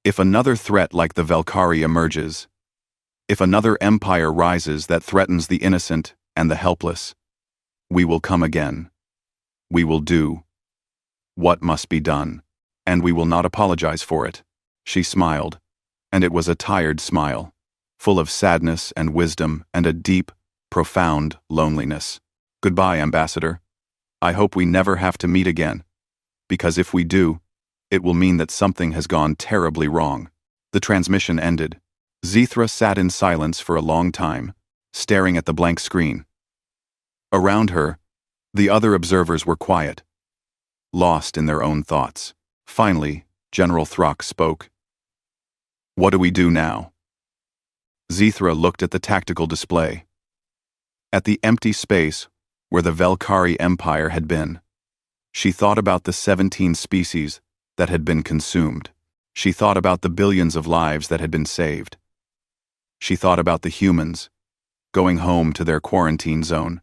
If another threat like the Velkari emerges, if another empire rises that threatens the innocent and the helpless, we will come again. We will do what must be done, and we will not apologize for it. She smiled, and it was a tired smile, full of sadness and wisdom and a deep, profound loneliness. Goodbye, Ambassador. I hope we never have to meet again, because if we do, it will mean that something has gone terribly wrong. The transmission ended. Zithra sat in silence for a long time, staring at the blank screen. Around her, the other observers were quiet, lost in their own thoughts. Finally, General Throck spoke. What do we do now? Zithra looked at the tactical display. At the empty space where the Velkari Empire had been. She thought about the 17 species that had been consumed. She thought about the billions of lives that had been saved. She thought about the humans, going home to their quarantine zone,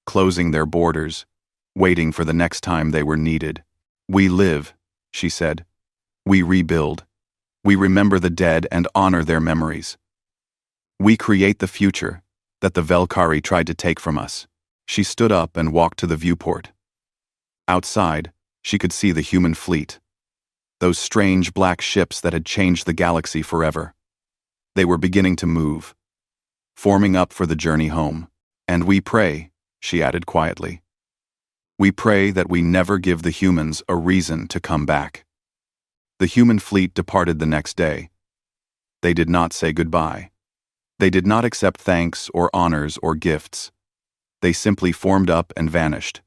closing their borders, waiting for the next time they were needed. We live, she said. We rebuild. We remember the dead and honor their memories. We create the future that the Velkari tried to take from us. She stood up and walked to the viewport. Outside, she could see the human fleet. Those strange black ships that had changed the galaxy forever. They were beginning to move, forming up for the journey home. And we pray, she added quietly. We pray that we never give the humans a reason to come back. The human fleet departed the next day. They did not say goodbye. They did not accept thanks or honors or gifts. They simply formed up and vanished,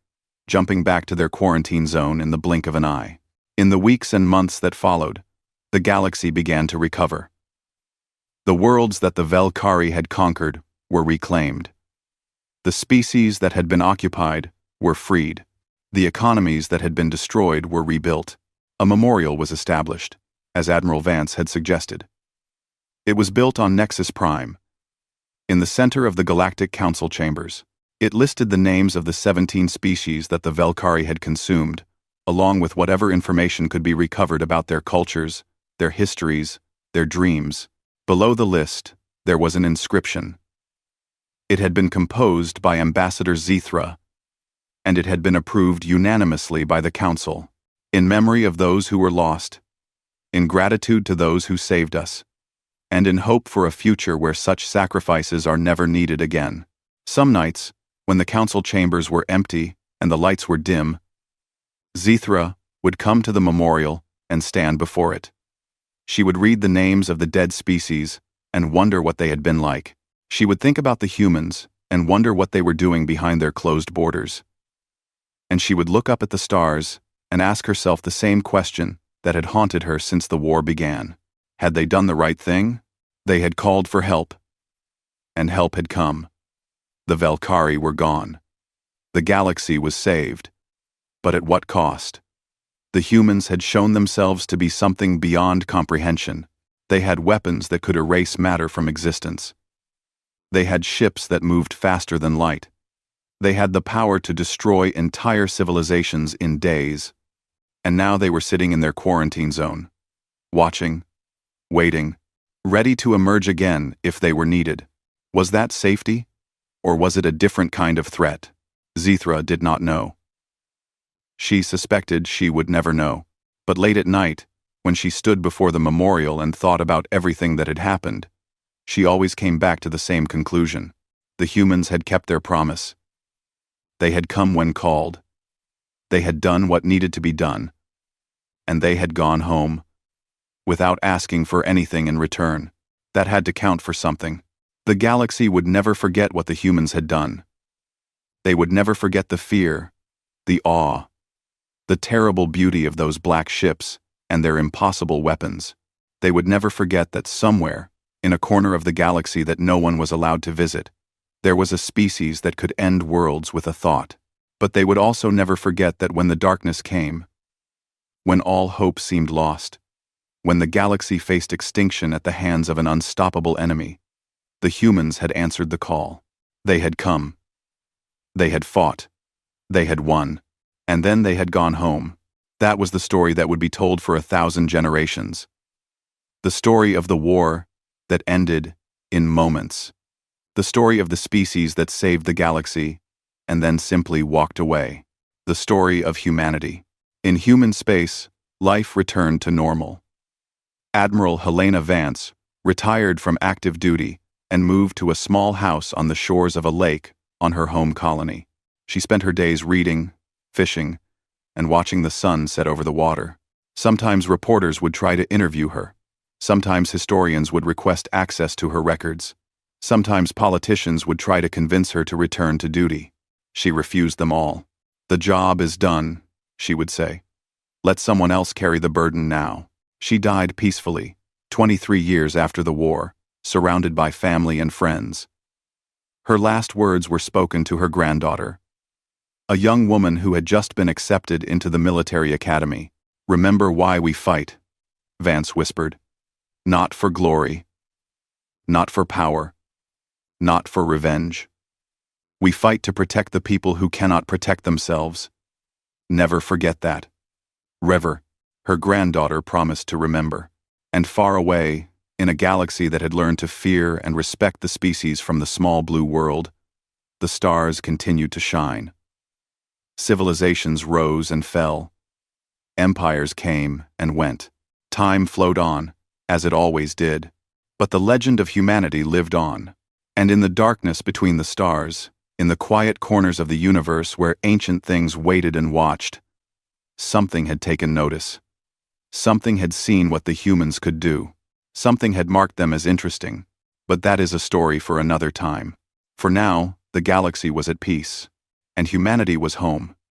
jumping back to their quarantine zone in the blink of an eye. In the weeks and months that followed, the galaxy began to recover. The worlds that the Velkari had conquered were reclaimed. The species that had been occupied were freed. The economies that had been destroyed were rebuilt. A memorial was established, as Admiral Vance had suggested. It was built on Nexus Prime, in the center of the Galactic Council chambers. It listed the names of the 17 species that the Velkari had consumed, along with whatever information could be recovered about their cultures, their histories, their dreams. Below the list, there was an inscription. It had been composed by Ambassador Zithra, and it had been approved unanimously by the Council. In memory of those who were lost, in gratitude to those who saved us, and in hope for a future where such sacrifices are never needed again. Some nights, when the council chambers were empty and the lights were dim, Zithra would come to the memorial and stand before it. She would read the names of the dead species and wonder what they had been like. She would think about the humans and wonder what they were doing behind their closed borders. And she would look up at the stars and ask herself the same question that had haunted her since the war began. Had they done the right thing? They had called for help, and help had come. The Valkyrie were gone. The galaxy was saved. But at what cost? The humans had shown themselves to be something beyond comprehension. They had weapons that could erase matter from existence. They had ships that moved faster than light. They had the power to destroy entire civilizations in days. And now they were sitting in their quarantine zone, watching, waiting, ready to emerge again if they were needed. Was that safety? Or was it a different kind of threat? Zithra did not know. She suspected she would never know. But late at night, when she stood before the memorial and thought about everything that had happened, she always came back to the same conclusion. The humans had kept their promise. They had come when called. They had done what needed to be done. And they had gone home, without asking for anything in return. That had to count for something. The galaxy would never forget what the humans had done. They would never forget the fear, the awe, the terrible beauty of those black ships and their impossible weapons. They would never forget that somewhere, in a corner of the galaxy that no one was allowed to visit, there was a species that could end worlds with a thought. But they would also never forget that when the darkness came, when all hope seemed lost, when the galaxy faced extinction at the hands of an unstoppable enemy, the humans had answered the call. They had come. They had fought. They had won. And then they had gone home. That was the story that would be told for 1,000 generations. The story of the war that ended in moments. The story of the species that saved the galaxy and then simply walked away. The story of humanity. In human space, life returned to normal. Admiral Helena Vance retired from active duty and moved to a small house on the shores of a lake on her home colony. She spent her days reading, fishing, and watching the sun set over the water. Sometimes reporters would try to interview her. Sometimes historians would request access to her records. Sometimes politicians would try to convince her to return to duty. She refused them all. "The job is done," she would say. "Let someone else carry the burden now." She died peacefully, 23 years after the war, surrounded by family and friends. Her last words were spoken to her granddaughter, a young woman who had just been accepted into the military academy. "Remember why we fight," Vance whispered. "Not for glory. Not for power. Not for revenge. We fight to protect the people who cannot protect themselves. Never forget that." Rever, her granddaughter, promised to remember. And far away, in a galaxy that had learned to fear and respect the species from the small blue world, the stars continued to shine. Civilizations rose and fell. Empires came and went. Time flowed on, as it always did. But the legend of humanity lived on. And in the darkness between the stars, in the quiet corners of the universe where ancient things waited and watched, something had taken notice. Something had seen what the humans could do. Something had marked them as interesting. But that is a story for another time. For now, the galaxy was at peace, and humanity was home.